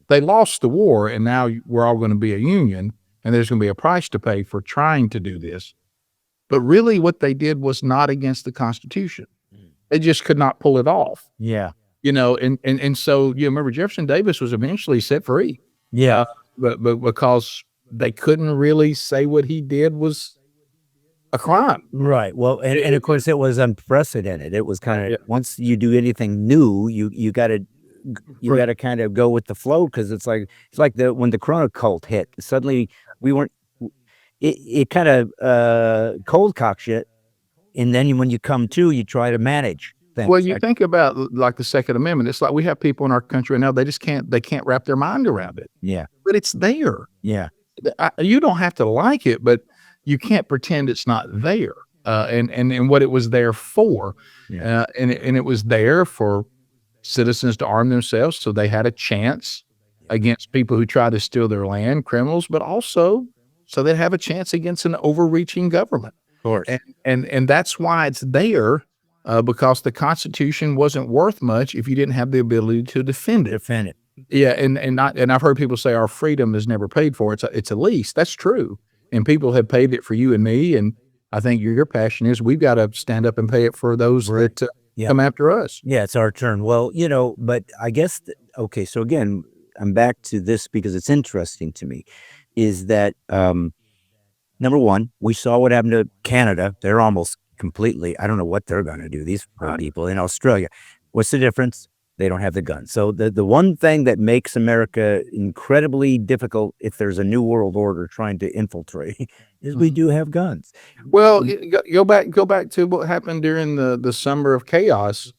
They lost the war, and now we're all going to be a union, and there's going to be a price to pay for trying to do this. But really what they did was not against the Constitution. They just could not pull it off, Yeah. and so you remember Jefferson Davis was eventually set free, Yeah. but because they couldn't really say what he did was a crime. Right. Well, and of course it was unprecedented. It was kind of, Yeah. once you do anything new, you got to kind of go with the flow, because it's like when the Corona cult hit, suddenly we weren't. It kind of cold cocks you, and then when you come to, you try to manage things. Well, you think about like the Second Amendment. It's like we have people in our country now, they can't wrap their mind around it, Yeah. but it's there. Yeah. You don't have to like it, but you can't pretend it's not there. And what it was there for, Yeah. and it was there for citizens to arm themselves so they had a chance against people who try to steal their land, criminals, but also so they'd have a chance against an overreaching government. Of course. And that's why it's there, because the Constitution wasn't worth much if you didn't have the ability to defend it. Defend it. Yeah, and I've heard people say our freedom is never paid for. It's a lease. That's true, and people have paid it for you and me. And I think your passion is we've got to stand up and pay it for those that Yeah. come after us. Yeah, it's our turn. Well, but I guess, okay, so again, I'm back to this because it's interesting to me, is that, number one, we saw what happened to Canada. They're almost completely, I don't know what they're going to do, these poor people in Australia. What's the difference? They don't have the guns. So the one thing that makes America incredibly difficult if there's a new world order trying to infiltrate is we do have guns. Well, go back to what happened during the summer of chaos.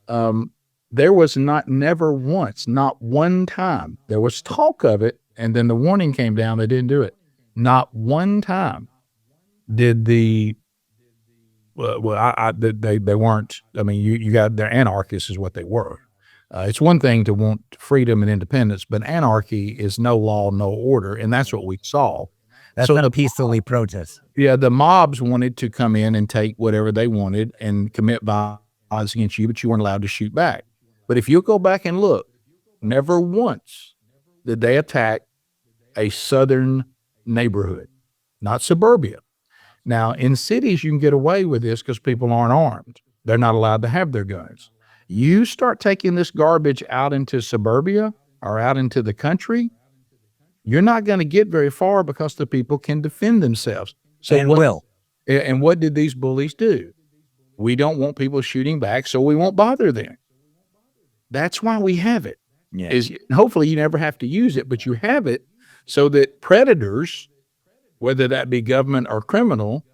There was never once, not one time. There was talk of it, and then the warning came down. They didn't do it. Not one time did they weren't. I mean, you got they're anarchists is what they were. It's one thing to want freedom and independence, but anarchy is no law, no order, and that's what we saw. That's So not a peacefully protest. Yeah, the mobs wanted to come in and take whatever they wanted and commit violence against you, but you weren't allowed to shoot back. But if you go back and look, never once did they attack a southern neighborhood, not suburbia. Now, in cities, you can get away with this because people aren't armed. They're not allowed to have their guns. You start taking this garbage out into suburbia or out into the country, you're not going to get very far because the people can defend themselves. And will. And what did these bullies do? We don't want people shooting back, so we won't bother them. That's why we have it. Yeah. Is hopefully you never have to use it, but you have it so that predators, whether that be government or criminal,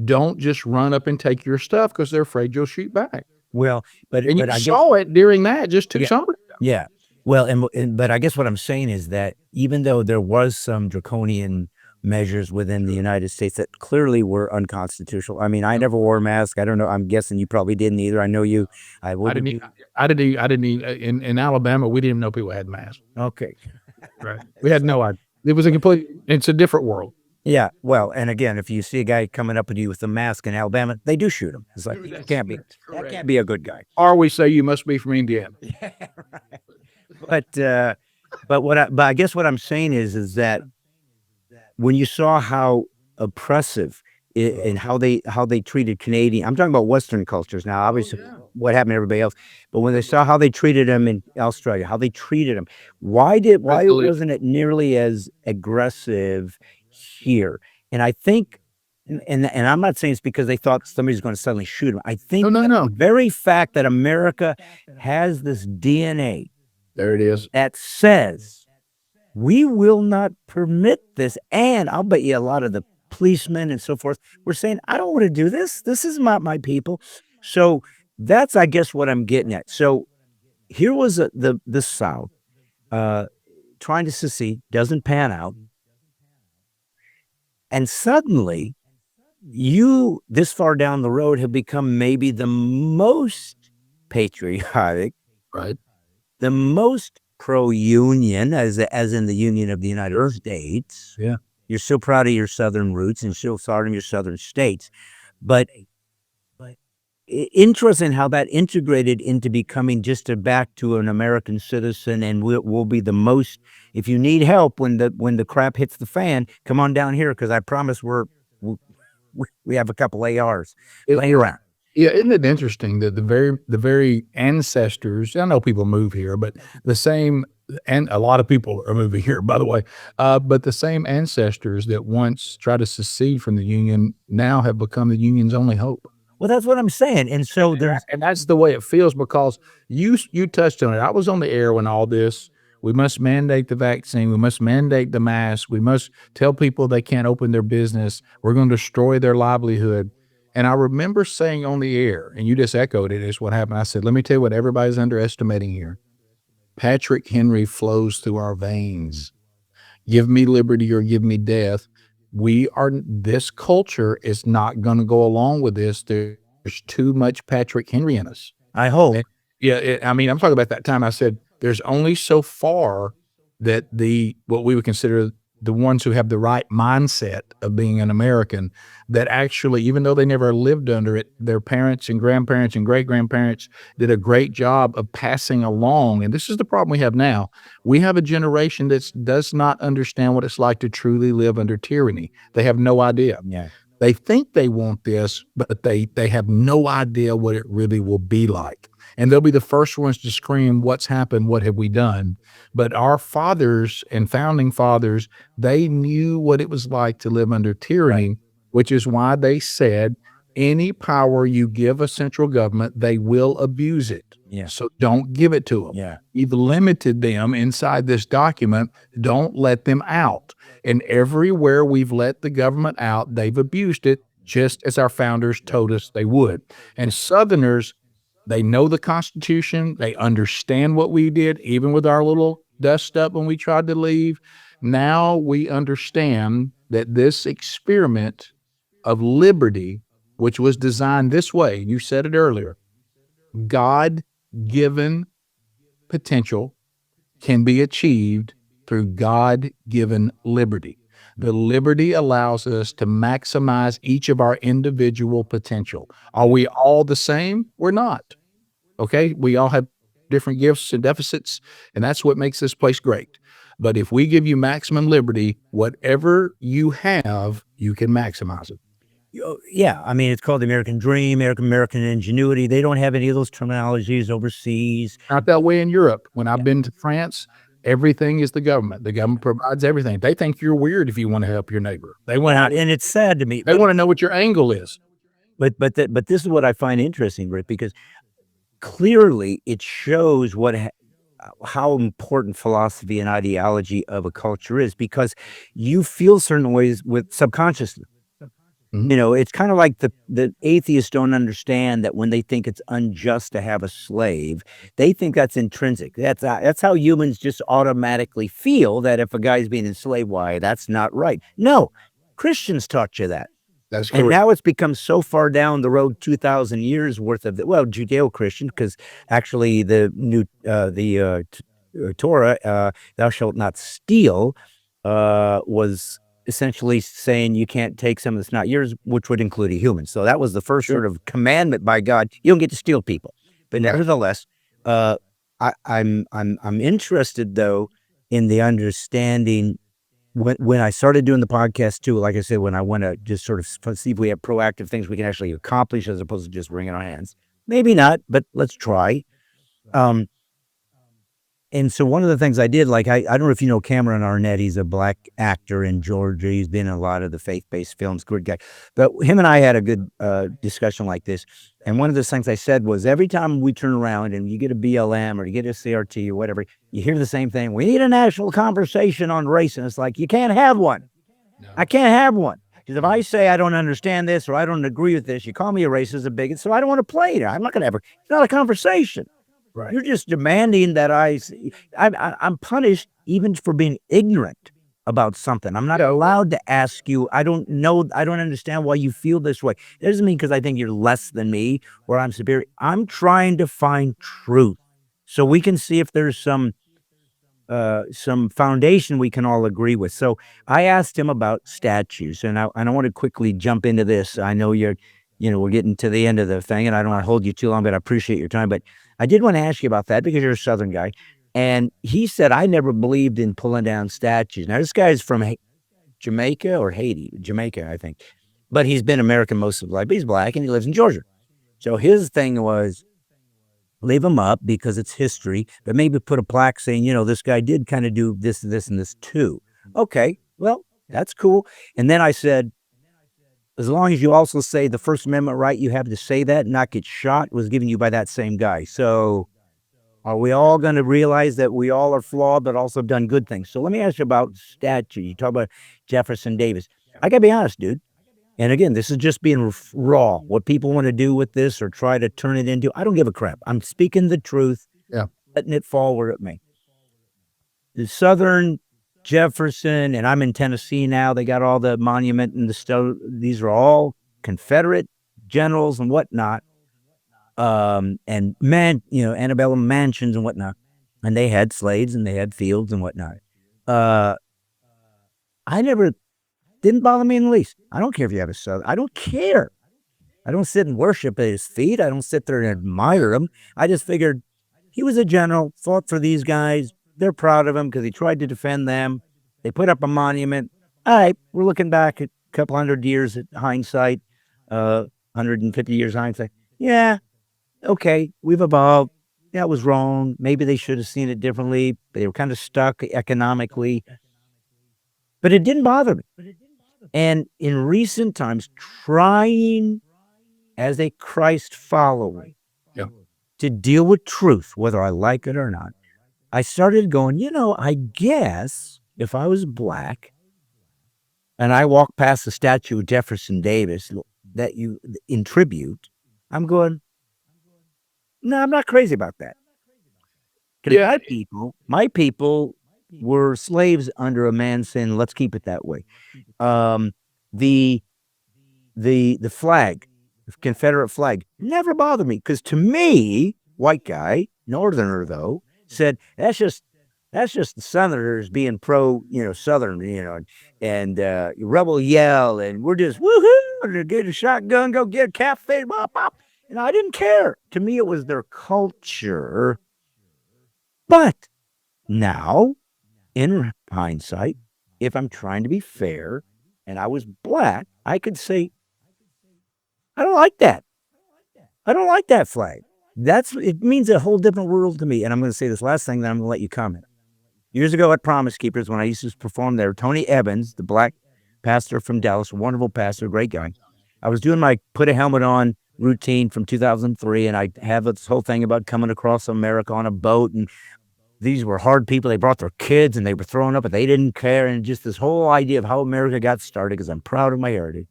don't just run up and take your stuff because they're afraid you'll shoot back. Well, but And you I saw it during that just 2 summers ago. Yeah. Well, but I guess what I'm saying is that even though there was some draconian measures within the United States that clearly were unconstitutional. I mean, I never wore a mask. I don't know. I'm guessing you probably didn't either. I know you. I didn't in Alabama, we didn't even know people had masks. Okay. Right. We had no idea. It's a different world. Yeah. Well, and again, if you see a guy coming up at you with a mask in Alabama, they do shoot him. It's like, that can't be a good guy. Or we say you must be from Indiana. But I guess what I'm saying is that when you saw how oppressive and how they treated Canadian, I'm talking about Western cultures now, obviously what happened to everybody else, but when they saw how they treated them in Australia, how they treated them, why wasn't it nearly as aggressive here? And I think And I'm not saying it's because they thought somebody's going to suddenly shoot them. I think No. the very fact that America has this DNA There it is. that says we will not permit this, and I'll bet you a lot of the policemen and so forth were saying, I don't want to do this. This is not my people. So that's, I guess, what I'm getting at. So here was the South trying to secede, doesn't pan out, and suddenly you, this far down the road, have become maybe the most patriotic, Right. the most pro-union, as in the Union of the United States. Yeah. You're so proud of your Southern roots and so proud of your Southern states, but interesting how that integrated into becoming just back to an American citizen, and we'll be the most. If you need help when the crap hits the fan, come on down here because I promise we have a couple ARs laying around. Yeah, isn't it interesting that the very ancestors, I know people move here, but the same, and a lot of people are moving here, by the way, but the same ancestors that once tried to secede from the Union now have become the Union's only hope. Well, that's what I'm saying, and so there's And that's the way it feels because you touched on it. I was on the air when all this, we must mandate the vaccine, we must mandate the mask, we must tell people they can't open their business, we're going to destroy their livelihood. And I remember saying on the air, and you just echoed it, is what happened. I said, let me tell you what everybody's underestimating here. Patrick Henry flows through our veins. Give me liberty or give me death. This culture is not going to go along with this. There's too much Patrick Henry in us. I hope. Yeah, I mean, I'm talking about that time I said there's only so far that what we would consider the ones who have the right mindset of being an American, that actually, even though they never lived under it, their parents and grandparents and great-grandparents did a great job of passing along. And this is the problem we have now. We have a generation that does not understand what it's like to truly live under tyranny. They have no idea. Yeah. They think they want this, but they have no idea what it really will be like. And they'll be the first ones to scream, what's happened? What have we done? But our fathers and founding fathers, they knew what it was like to live under tyranny, right, which is why they said any power you give a central government, they will abuse it. Yeah. So don't give it to them. Yeah. You've limited them inside this document. Don't let them out. And everywhere we've let the government out, they've abused it, just as our founders told us they would. And Southerners, they know the Constitution. They understand what we did, even with our little dust up when we tried to leave. Now we understand that this experiment of liberty, which was designed this way, you said it earlier, God-given potential can be achieved through God-given liberty. The liberty allows us to maximize each of our individual potential. Are we all the same? We're not. Okay? We all have different gifts and deficits, and that's what makes this place great. But if we give you maximum liberty, whatever you have, you can maximize it. Yeah, I mean, it's called the American dream, American ingenuity. They don't have any of those terminologies overseas. Not that way in Europe. When I've been to France, everything is the government. The government provides everything. They think you're weird if you want to help your neighbor. They want And it's sad to me. They want to know what your angle is. But this is what I find interesting, Rick, because clearly it shows how important philosophy and ideology of a culture is, because you feel certain ways with subconsciously. Mhm. You know, it's kind of like the atheists don't understand that when they think it's unjust to have a slave, they think that's intrinsic. That's how humans just automatically feel, that if a guy's being enslaved, why, that's not right. No, Christians taught you that. That's And correct. now it's become so far down the road, 2,000 years worth of Judeo-Christian, because actually the new Torah, "Thou shalt not steal," was essentially saying you can't take something that's not yours, which would include a human. So that was the first Sure. sort of commandment by God. You don't get to steal people. But nevertheless, I'm interested though in the understanding. When I started doing the podcast too, like I said, when I want to just sort of see if we have proactive things we can actually accomplish as opposed to just wringing our hands. Maybe not, but let's try. And And so one of the things I did, like, I don't know if you know Cameron Arnett, he's a black actor in Georgia. He's been in a lot of the faith-based films, good guy. But him and I had a good discussion like this. And one of the things I said was every time we turn around and you get a BLM or you get a CRT or whatever, you hear the same thing. We need a national conversation on race. And it's like, you can't have one. No. I can't have one. Because if I say I don't understand this or I don't agree with this, you call me a racist, a bigot, so I don't want to play it. I'm not going to ever. It's not a conversation. Right. You're just demanding that I'm punished even for being ignorant about something. I'm not allowed to ask you. I don't know. I don't understand why you feel this way. It doesn't mean because I think you're less than me or I'm superior. I'm trying to find truth so we can see if there's some foundation we can all agree with. So I asked him about statues, and I want to quickly jump into this. I know we're getting to the end of the thing, and I don't want to hold you too long, but I appreciate your time. But I did want to ask you about that because you're a Southern guy. And he said, I never believed in pulling down statues. Now, this guy's from Jamaica or Haiti, Jamaica, I think. But he's been American most of his life. But he's black, and he lives in Georgia. So his thing was, leave them up because it's history, but maybe put a plaque saying, this guy did kind of do this, this, and this too. Okay, well, that's cool. And then I said, as long as you also say the First Amendment right you have to say that and not get shot was given you by that same guy. So are we all going to realize that we all are flawed, but also have done good things? So let me ask you about statue. You talk about Jefferson Davis. I got to be honest, dude. And again, this is just being raw. What people want to do with this or try to turn it into, I don't give a crap. I'm speaking the truth, letting it fall where it may. The Southern Jefferson, and I'm in Tennessee now. They got all the monument and the stuff. These are all Confederate generals and whatnot, and antebellum mansions and whatnot. And they had slaves and they had fields and whatnot. Didn't bother me in the least. I don't care if you have a Southern. I don't care. I don't sit and worship at his feet. I don't sit there and admire him. I just figured he was a general, fought for these guys. They're proud of him because he tried to defend them. They put up a monument. All right, we're looking back at a couple hundred years at hindsight, 150 years hindsight. Yeah, okay, we've evolved. That was wrong. Maybe they should have seen it differently. They were kind of stuck economically. But it didn't bother me. And in recent times, trying as a Christ follower to deal with truth, whether I like it or not, I started going, I guess if I was black and I walked past the statue of Jefferson Davis that you in tribute, I'm going, no, I'm not crazy about that. Yeah, my people were slaves under a man saying, let's keep it that way. The flag, the Confederate flag, never bothered me because to me, white guy, Northerner though, said that's just the Southerners being pro, Southern, and rebel yell, and we're just woohoo, get a shotgun, go get a cafe, bop, bop. And I didn't care. To me, it was their culture. But now, in hindsight, if I'm trying to be fair and I was black, I could say, I don't like that. I don't like that flag. It means a whole different world to me. And I'm going to say this last thing, then I'm going to let you comment. Years ago at Promise Keepers, when I used to perform there, Tony Evans, the black pastor from Dallas, a wonderful pastor, great guy. I was doing my put a helmet on routine from 2003, and I have this whole thing about coming across America on a boat, and these were hard people. They brought their kids, and they were throwing up, but they didn't care, and just this whole idea of how America got started, because I'm proud of my heritage.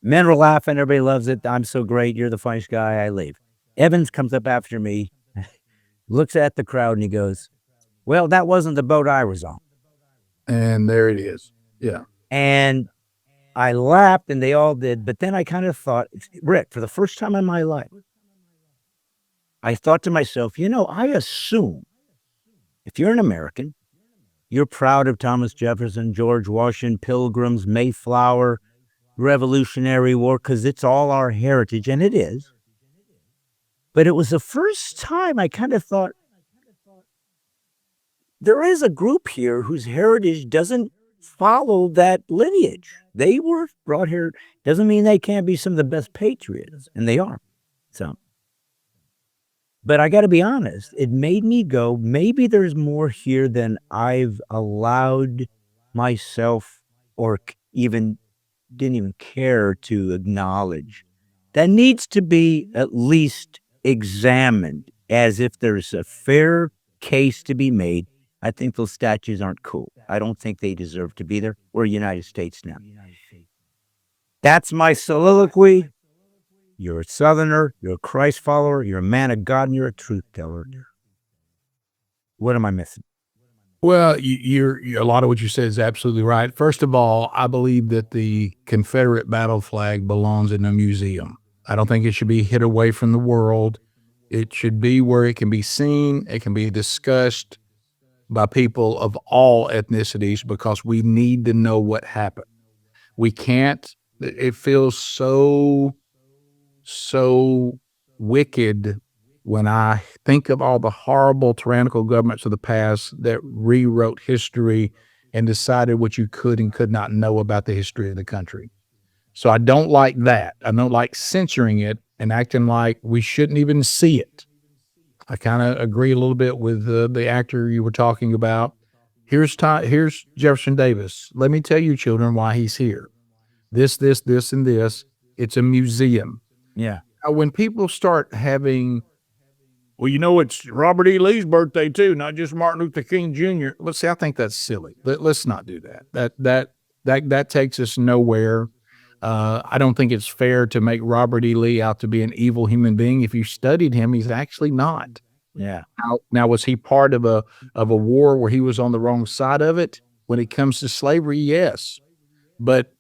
Men were laughing. Everybody loves it. I'm so great. You're the funniest guy. I leave. Evans comes up after me, looks at the crowd, and he goes, well, that wasn't the boat I was on. And there it is. Yeah. And I laughed, and they all did. But then I kind of thought, Rick, for the first time in my life, I thought to myself, I assume if you're an American, you're proud of Thomas Jefferson, George Washington, Pilgrims, Mayflower, Revolutionary War, because it's all our heritage, and it is. But it was the first time I kind of thought, there is a group here whose heritage doesn't follow that lineage. They were brought here. Doesn't mean they can't be some of the best patriots, and they are. So But I got to be honest, it made me go, maybe there's more here than I've allowed myself or even didn't even care to acknowledge. That needs to be at least examined as if there's a fair case to be made. I think those statues aren't cool. I don't think they deserve to be there. We're United States now. That's my soliloquy. You're a Southerner, you're a Christ follower, you're a man of God, and you're a truth teller. What am I missing? Well, a lot of what you said is absolutely right. First of all, I believe that the Confederate battle flag belongs in a museum. I don't think it should be hid away from the world. It should be where it can be seen, it can be discussed by people of all ethnicities because we need to know what happened. We can't, it feels so wicked when I think of all the horrible tyrannical governments of the past that rewrote history and decided what you could and could not know about the history of the country. So I don't like that. I don't like censoring it and acting like we shouldn't even see it. I kind of agree a little bit with the actor you were talking about. Here's Jefferson Davis. Let me tell you, children, why he's here. This, and this. It's a museum. Yeah. When people start having, well, it's Robert E. Lee's birthday too, not just Martin Luther King Jr. Let's see, I think that's silly. Let's not do that. That takes us nowhere. I don't think it's fair to make Robert E. Lee out to be an evil human being. If you studied him, he's actually not. Yeah. Now was he part of a war where he was on the wrong side of it? When it comes to slavery, yes. But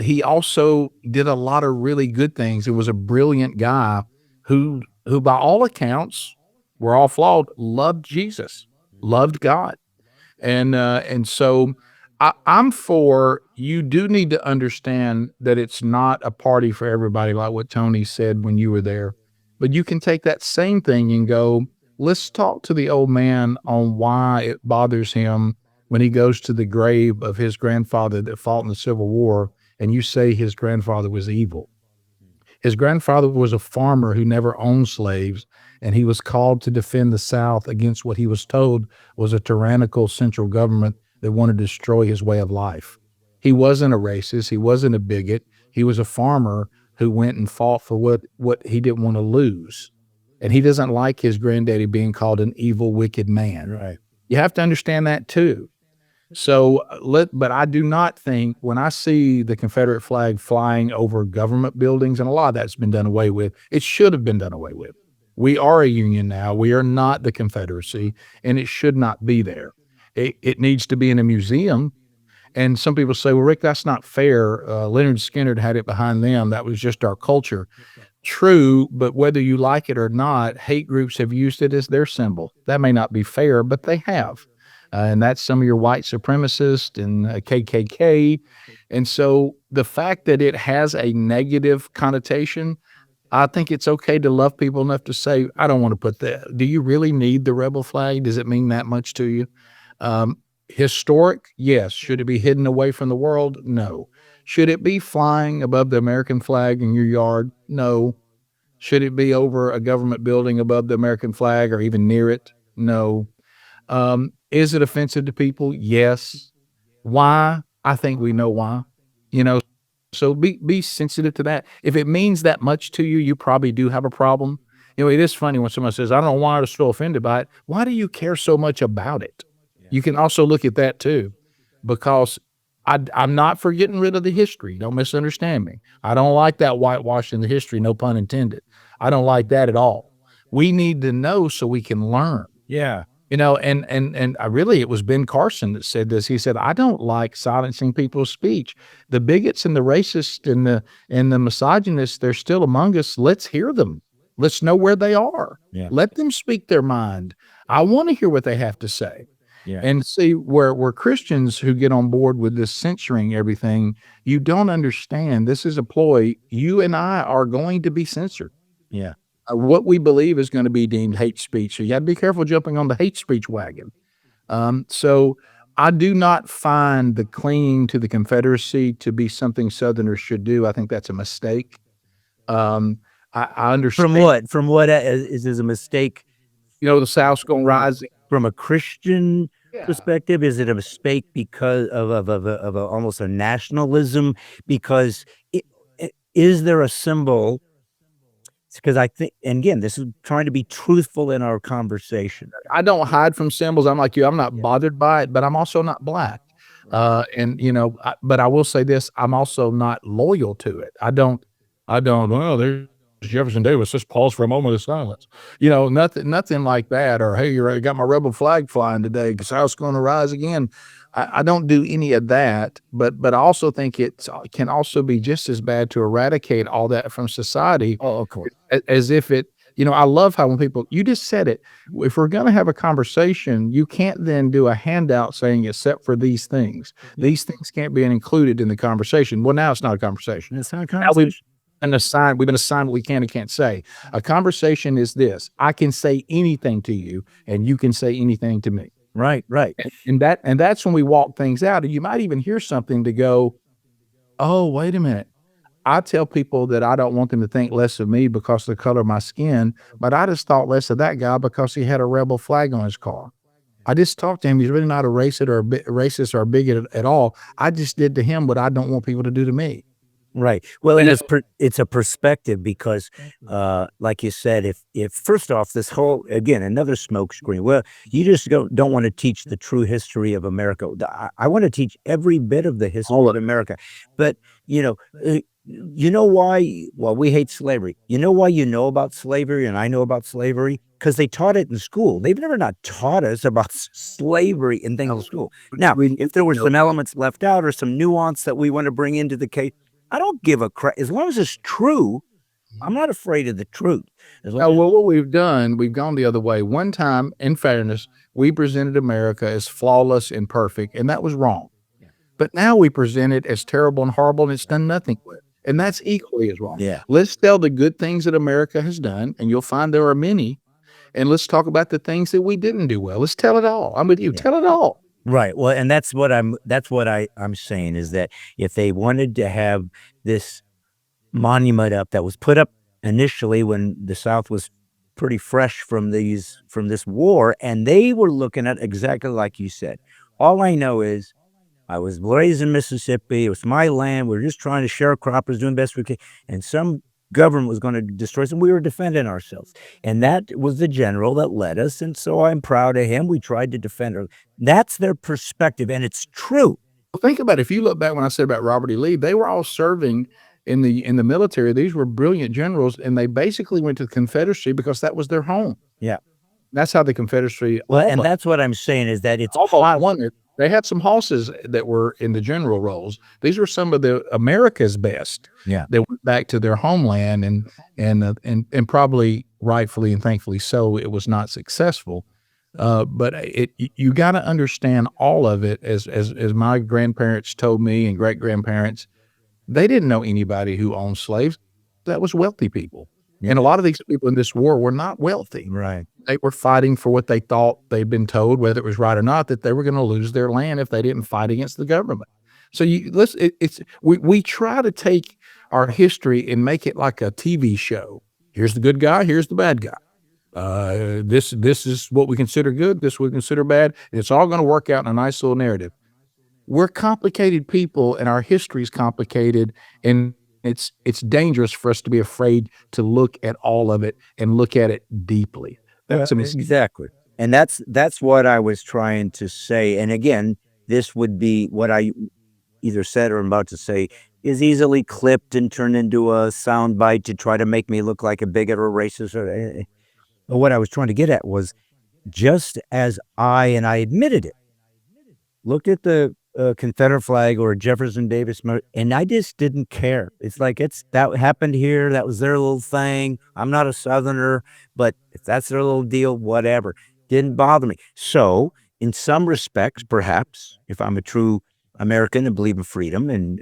he also did a lot of really good things. He was a brilliant guy who by all accounts, we're all flawed, loved Jesus, loved God. And so I'm for, you do need to understand that it's not a party for everybody, like what Tony said when you were there. But you can take that same thing and go, let's talk to the old man on why it bothers him when he goes to the grave of his grandfather that fought in the Civil War, and you say his grandfather was evil. His grandfather was a farmer who never owned slaves, and he was called to defend the South against what he was told was a tyrannical central government that wanted to destroy his way of life. He wasn't a racist. He wasn't a bigot. He was a farmer who went and fought for what he didn't want to lose. And he doesn't like his granddaddy being called an evil, wicked man. Right. You have to understand that too. So but I do not think when I see the Confederate flag flying over government buildings, and a lot of that's been done away with, it should have been done away with. We are a union now. We are not the Confederacy, and it should not be there. It needs to be in a museum. And some people say, well, Rick, that's not fair. Leonard Skinner had it behind them. That was just our culture. True, but whether you like it or not, hate groups have used it as their symbol. That may not be fair, but they have. And that's some of your white supremacists and KKK. And so the fact that it has a negative connotation, I think it's okay to love people enough to say, I don't want to put that. Do you really need the rebel flag? Does it mean that much to you? Historic? Yes. Should it be hidden away from the world? No. Should it be flying above the American flag in your yard? No. Should it be over a government building above the American flag or even near it? No. Is it offensive to people? Yes. Why? I think we know why. So be sensitive to that. If it means that much to you, you probably do have a problem. It is funny when someone says, I don't know why I was so offended by it. Why do you care so much about it? You can also look at that too, because I'm not for getting rid of the history. Don't misunderstand me. I don't like that whitewashing the history, no pun intended. I don't like that at all. We need to know so we can learn. Yeah. And I really, it was Ben Carson that said this. He said, I don't like silencing people's speech. The bigots and the racists and the misogynists, they're still among us. Let's hear them. Let's know where they are. Yeah. Let them speak their mind. I want to hear what they have to say. Yeah. And see where Christians who get on board with this censoring everything, you don't understand. This is a ploy. You and I are going to be censored. Yeah. What we believe is going to be deemed hate speech. So you got to be careful jumping on the hate speech wagon. So I do not find the clinging to the Confederacy to be something Southerners should do. I think that's a mistake. I understand. From what is a mistake The South's gonna rise. from a Christian Yeah. perspective? Is it a mistake because of almost a nationalism? Because is there a symbol? Because I think, and again, this is trying to be truthful in our conversation. I don't hide from symbols. I'm like you. I'm not bothered by it, but I'm also not black. But I will say this: I'm also not loyal to it. I don't. Well, there's Jefferson Davis. Let's pause for a moment of silence. Nothing like that. Or hey, I got my rebel flag flying today because South's going to rise again. I don't do any of that. But I also think it can also be just as bad to eradicate all that from society. Oh, of course. As if it. I love how when people, you just said it, if we're going to have a conversation, you can't then do a handout saying, except for these things can't be included in the conversation. Well, now it's not a conversation. It's not a Now we've conversation. been assigned what we can and can't say. A conversation is this: I can say anything to you and you can say anything to me. Right. And that's when we walk things out. And you might even hear something to go, oh, wait a minute. I tell people that I don't want them to think less of me because of the color of my skin, but I just thought less of that guy because he had a rebel flag on his car. I just talked to him. He's really not a racist or a bigot at all. I just did to him what I don't want people to do to me. Right. Well, and it's a perspective because, like you said, if first off, this whole, again, another smokescreen. Well, you just don't want to teach the true history of America. I want to teach every bit of the history of America, but you know why? Well, we hate slavery. You know why you know about slavery and I know about slavery? Because they taught it in school. They've never not taught us about slavery and things in school. Now, if there were some elements left out or some nuance that we want to bring into the case, I don't give a crap. As long as it's true, I'm not afraid of the truth. Well, what we've done, we've gone the other way. One time, in fairness, we presented America as flawless and perfect, and that was wrong. But now we present it as terrible and horrible, and it's done nothing with. And that's equally as wrong. Yeah. Let's tell the good things that America has done, and you'll find there are many. And let's talk about the things that we didn't do well. Let's tell it all. I'm with you. Yeah. Tell it all. Right. Well, and that's what I'm saying is that if they wanted to have this monument up that was put up initially when the South was pretty fresh from this war, and they were looking at exactly like you said. All I know is I was raised in Mississippi. It was my land. We were just trying to sharecroppers, doing the best we could. And some government was going to destroy us, and we were defending ourselves. And that was the general that led us. And so I'm proud of him. We tried to defend her. That's their perspective, and it's true. Well, think about it. If you look back when I said about Robert E. Lee, they were all serving in the military. These were brilliant generals, and they basically went to the Confederacy because that was their home. Yeah. That's how the Confederacy. Well, and that's what I'm saying is that it's they had some horses that were in the general roles. These were some of the America's best. Yeah. They went back to their homeland and probably rightfully and thankfully so, it was not successful. But you got to understand all of it. As my grandparents told me and great grandparents, they didn't know anybody who owned slaves. That was wealthy people. Yeah. And a lot of these people in this war were not wealthy. Right. They were fighting for what they thought they'd been told, whether it was right or not, that they were going to lose their land if they didn't fight against the government. So we try to take our history and make it like a TV show. Here's the good guy. Here's the bad guy. This is what we consider good. This we consider bad. It's all going to work out in a nice little narrative. We're complicated people, and our history is complicated, and it's dangerous for us to be afraid to look at all of it and look at it deeply. Exactly. And that's what I was trying to say. And again, this would be what I either said or I'm about to say is easily clipped and turned into a soundbite to try to make me look like a bigot or a racist. But what I was trying to get at was just as I admitted it, looked at the Confederate flag or Jefferson Davis, and I just didn't care. It's like that happened here. That was their little thing. I'm not a Southerner, but if that's their little deal, whatever. Didn't bother me. So in some respects, perhaps, if I'm a true American and believe in freedom and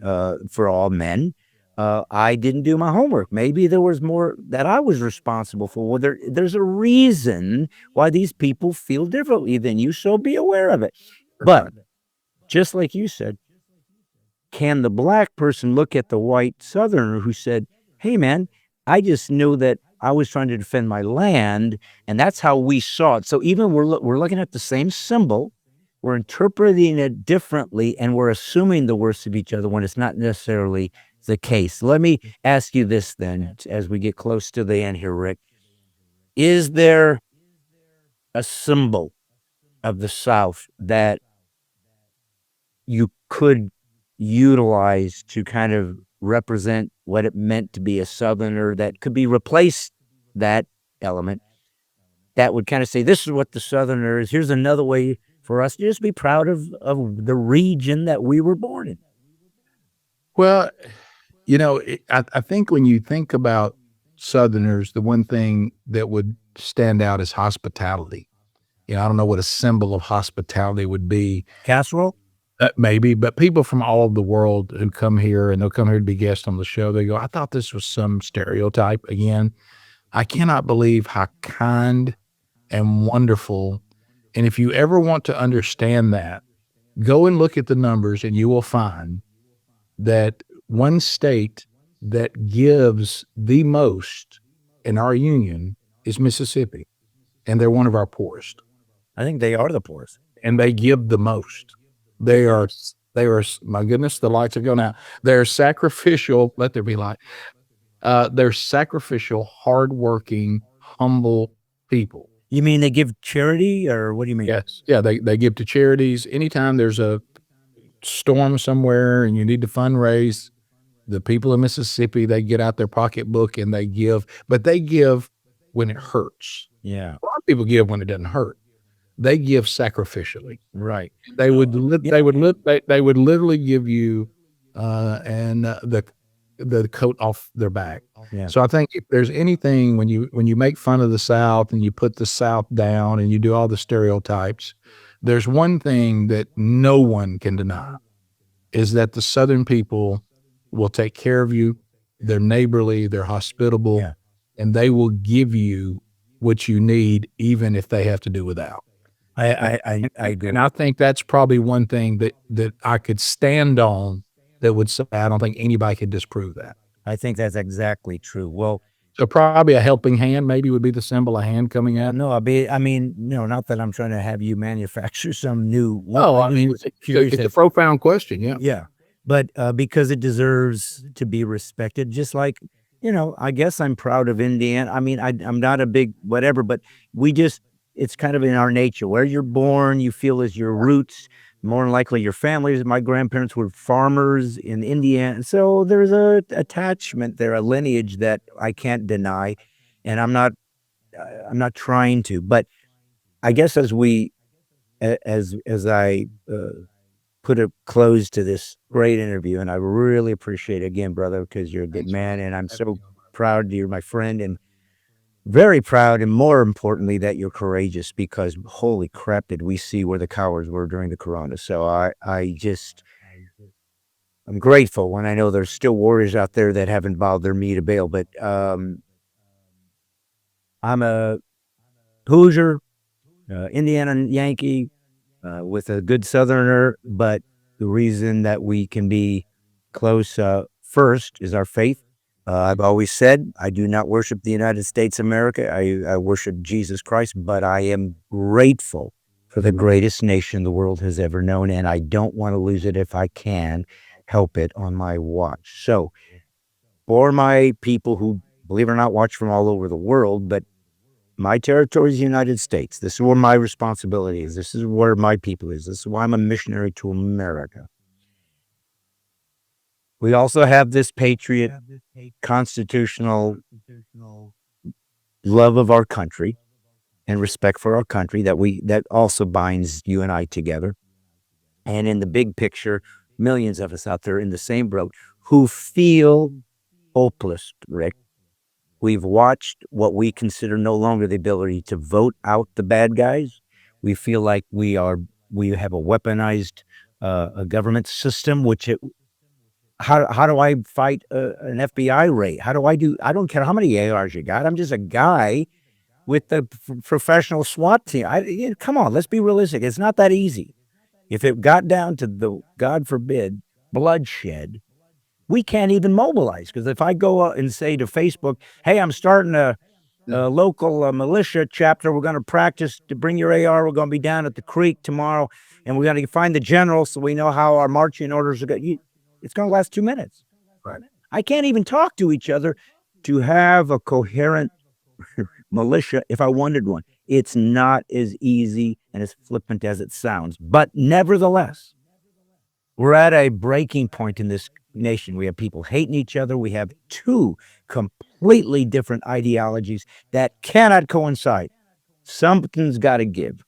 for all men, I didn't do my homework. Maybe there was more that I was responsible for. Well, there's a reason why these people feel differently than you, so be aware of it. But just like you said, can the black person look at the white Southerner who said, hey, man, I just knew that I was trying to defend my land, and that's how we saw it. So even we're looking at the same symbol, we're interpreting it differently, and we're assuming the worst of each other when it's not necessarily the case. Let me ask you this then, as we get close to the end here, Rick. Is there a symbol of the South that you could utilize to kind of represent what it meant to be a Southerner that could be replaced that element that would kind of say, this is what the Southerner is. Here's another way for us to just be proud of the region that we were born in. Well, I think when you think about Southerners, the one thing that would stand out is hospitality. I don't know what a symbol of hospitality would be. Casserole? Maybe, but people from all over the world who come here and they'll come here to be guests on the show, they go, I thought this was some stereotype again. I cannot believe how kind and wonderful. And if you ever want to understand that, go and look at the numbers and you will find that one state that gives the most in our union is Mississippi. And they're one of our poorest. I think they are the poorest. And they give the most. They are, my goodness, the lights are going out. They're sacrificial, let there be light. They're sacrificial, hardworking, humble people. You mean they give charity, or what do you mean? Yes. Yeah, they give to charities. Anytime there's a storm somewhere and you need to fundraise, the people of Mississippi, they get out their pocketbook and they give, but they give when it hurts. Yeah. A lot of people give when it doesn't hurt. They give sacrificially. Right. They would literally give you the coat off their back. Yeah. So I think if there's anything when you make fun of the South and you put the South down and you do all the stereotypes, there's one thing that no one can deny is that the Southern people will take care of you. They're neighborly, they're hospitable, Yeah. and they will give you what you need, even if they have to do without. I agree. And I think that's probably one thing that I could stand on that would say, I don't think anybody could disprove that. I think that's exactly true. Well, So probably a helping hand maybe would be the symbol, a hand coming out. no, not that I'm trying to have you manufacture some new. No, I mean, it's a profound question. Yeah. Yeah, but because it deserves to be respected, just like, I guess I'm proud of Indiana. I mean, I'm not a big whatever, but it's kind of in our nature. Where you're born, you feel is your roots. More than likely, your families. My grandparents were farmers in Indiana, so there's a attachment there, a lineage that I can't deny, and I'm not trying to. But I guess as I put a close to this great interview, and I really appreciate it again, brother, because you're a good man, and I'm so proud you're my friend, and very proud, and more importantly, that you're courageous, because holy crap, did we see where the cowards were during the corona. So I'm grateful when I know there's still warriors out there that haven't bowed their knee to Baal. But I'm a Hoosier, Indiana Yankee, with a good Southerner, but the reason that we can be close first is our faith. I've always said I do not worship the United States of America. I worship Jesus Christ, but I am grateful for the greatest nation the world has ever known, and I don't want to lose it if I can help it on my watch. So for my people who, believe it or not, watch from all over the world, but my territory is the United States. This is where my responsibility is. This is where my people is. This is why I'm a missionary to America. We also have this patriot, constitutional love of our country and respect for our country that also binds you and I together. And in the big picture, millions of us out there in the same boat who feel hopeless, Rick. We've watched what we consider no longer the ability to vote out the bad guys. We feel like we have a weaponized a government system, how do I fight an FBI raid? I don't care how many ARs you got. I'm just a guy with the professional SWAT team. Come on, let's be realistic. It's not that easy. If it got down to the, God forbid, bloodshed, we can't even mobilize, because if I go out and say to Facebook, hey, I'm starting a local militia chapter, we're going to practice to bring your AR, we're going to be down at the creek tomorrow, and we're going to find the general so we know how our marching orders are going. It's going to last 2 minutes. Right. I can't even talk to each other to have a coherent militia if I wanted one. It's not as easy and as flippant as it sounds. But nevertheless, we're at a breaking point in this nation. We have people hating each other. We have two completely different ideologies that cannot coincide. Something's got to give.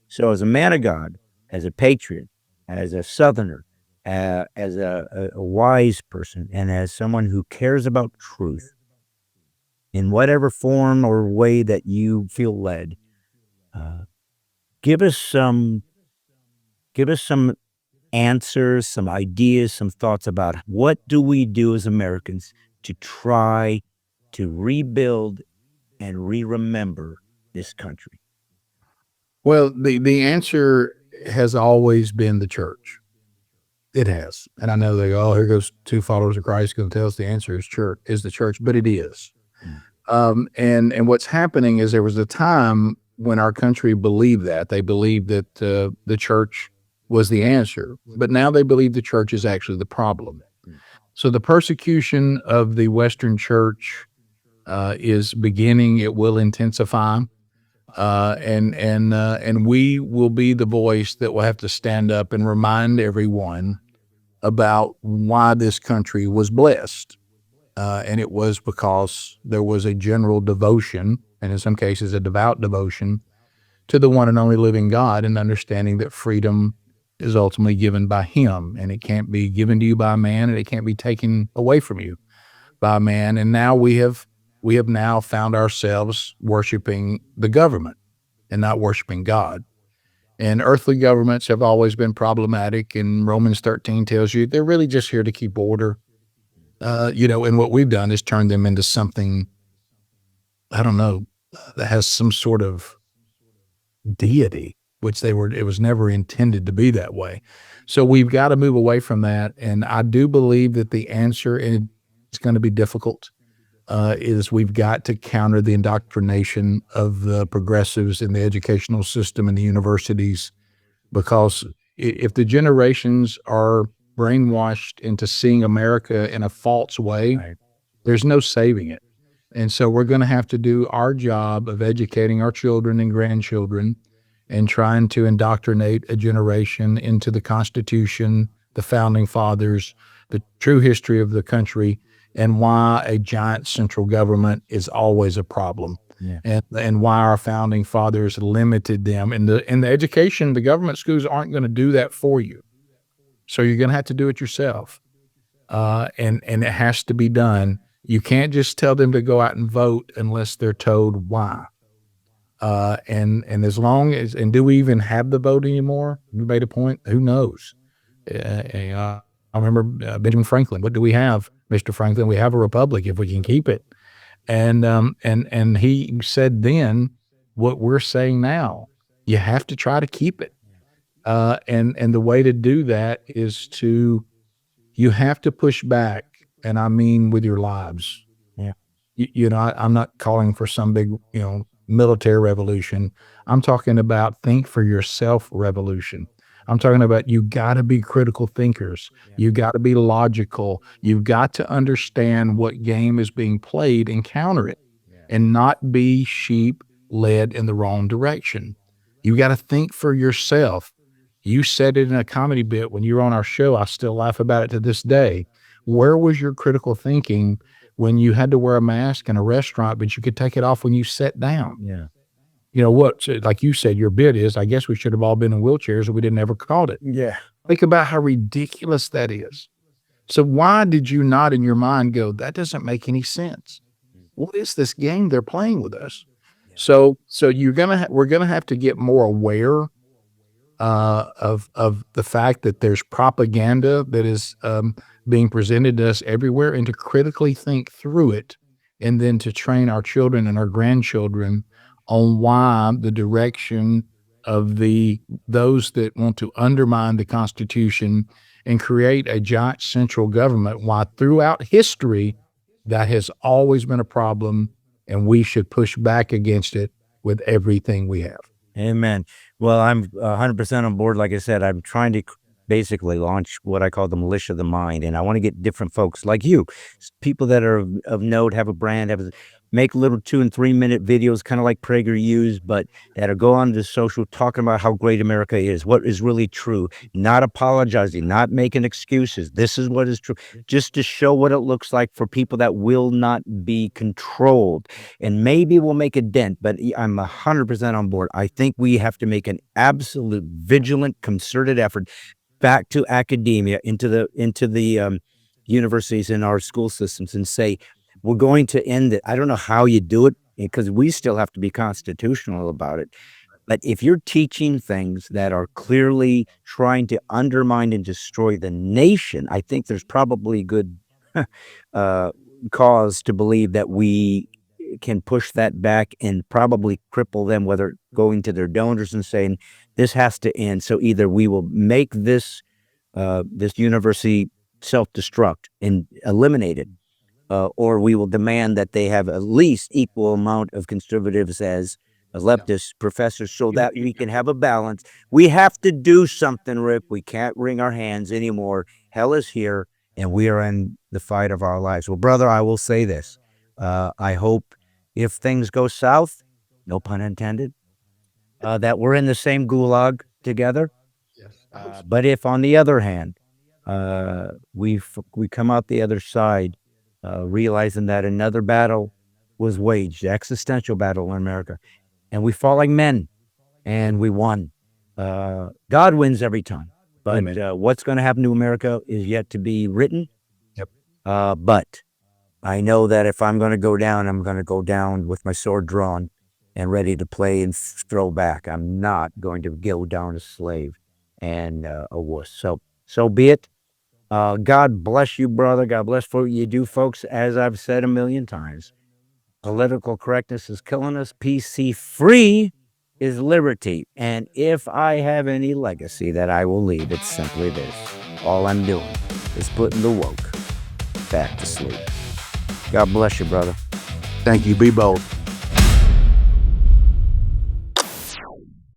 So as a man of God, as a patriot, as a Southerner, as a wise person, and as someone who cares about truth, in whatever form or way that you feel led, give us some answers, some ideas, some thoughts about what do we do as Americans to try to rebuild and re-remember this country. Well, the answer has always been the church. It has. And I know they go, oh, here goes two followers of Christ going to tell us the answer is the church, but it is. And what's happening is there was a time when our country believed that. They believed that the church was the answer, but now they believe the church is actually the problem. So the persecution of the Western church is beginning. It will intensify. And we will be the voice that will have to stand up and remind everyone about why this country was blessed. And it was because there was a general devotion, and in some cases a devout devotion, to the one and only living God, and understanding that freedom is ultimately given by him, and it can't be given to you by man, and it can't be taken away from you by man. And now we have now found ourselves worshiping the government and not worshiping God. And earthly governments have always been problematic, and Romans 13 tells you they're really just here to keep order. And what we've done is turn them into something, I don't know, that has some sort of deity, which it was never intended to be that way. So we've got to move away from that. And I do believe that the answer, and it's going to be difficult, is we've got to counter the indoctrination of the progressives in the educational system and the universities, because if the generations are brainwashed into seeing America in a false way, right, there's no saving it. And so we're going to have to do our job of educating our children and grandchildren and trying to indoctrinate a generation into the Constitution, the Founding Fathers, the true history of the country, and why a giant central government is always a problem. Yeah. And why our Founding Fathers limited them. In the education, the government schools aren't going to do that for you. So you're going to have to do it yourself. And it has to be done. You can't just tell them to go out and vote unless they're told why. And as long as, and do we even have the vote anymore? You made a point. Who knows? I remember Benjamin Franklin. What do we have, Mr. Franklin? We have a republic if we can keep it. And he said then what we're saying now. You have to try to keep it. And the way to do that is you have to push back, and I mean with your lives. Yeah. I'm not calling for some big, military revolution. I'm talking about think for yourself revolution. I'm talking about you got to be critical thinkers. Yeah. You got to be logical. You've got to understand what game is being played and counter it, and not be sheep led in the wrong direction. You got to think for yourself. You said it in a comedy bit when you were on our show. I still laugh about it to this day. Where was your critical thinking when you had to wear a mask in a restaurant, but you could take it off when you sat down? Yeah. Like you said, your bit is, I guess we should have all been in wheelchairs and we didn't ever caught it. Yeah. Think about how ridiculous that is. So why did you not in your mind go, that doesn't make any sense? What is this game they're playing with us? Yeah. So we're going to have to get more aware of the fact that there's propaganda that is being presented to us everywhere, and to critically think through it, and then to train our children and our grandchildren on why the direction of those that want to undermine the Constitution and create a giant central government. Why throughout history that has always been a problem, and we should push back against it with everything we have. Amen. Well, I'm 100% on board. Like I said, I'm trying to basically launch what I call the militia of the mind, and I want to get different folks like you, people that are of note, have a brand, make little 2 and 3 minute videos, kind of like PragerU's, but that'll go on to social, talking about how great America is, what is really true, not apologizing, not making excuses. This is what is true, just to show what it looks like for people that will not be controlled. And maybe we'll make a dent, but I'm 100% on board. I think we have to make an absolute vigilant, concerted effort back to academia, into the universities in our school systems, and say, we're going to end it. I don't know how you do it, because we still have to be constitutional about it. But if you're teaching things that are clearly trying to undermine and destroy the nation, I think there's probably good cause to believe that we can push that back and probably cripple them, whether going to their donors and saying, this has to end. So either we will make this university self-destruct and eliminate it, or we will demand that they have at least equal amount of conservatives as leftist professors, so that we can have a balance. We have to do something, Rick. We can't wring our hands anymore. Hell is here, and we are in the fight of our lives. Well, brother, I will say this. I hope if things go south, no pun intended, that we're in the same gulag together. But if, on the other hand, we come out the other side, realizing that another battle was waged, existential battle in America, and we fought like men, and we won. God wins every time. But what's going to happen to America is yet to be written. Yep. But I know that if I'm going to go down, I'm going to go down with my sword drawn and ready to play and throw back. I'm not going to go down a slave and a wuss. So be it. God bless you, brother. God bless what you do, folks. As I've said a million times, political correctness is killing us. PC free is liberty. And if I have any legacy that I will leave, it's simply this. All I'm doing is putting the woke back to sleep. God bless you, brother. Thank you. Be bold.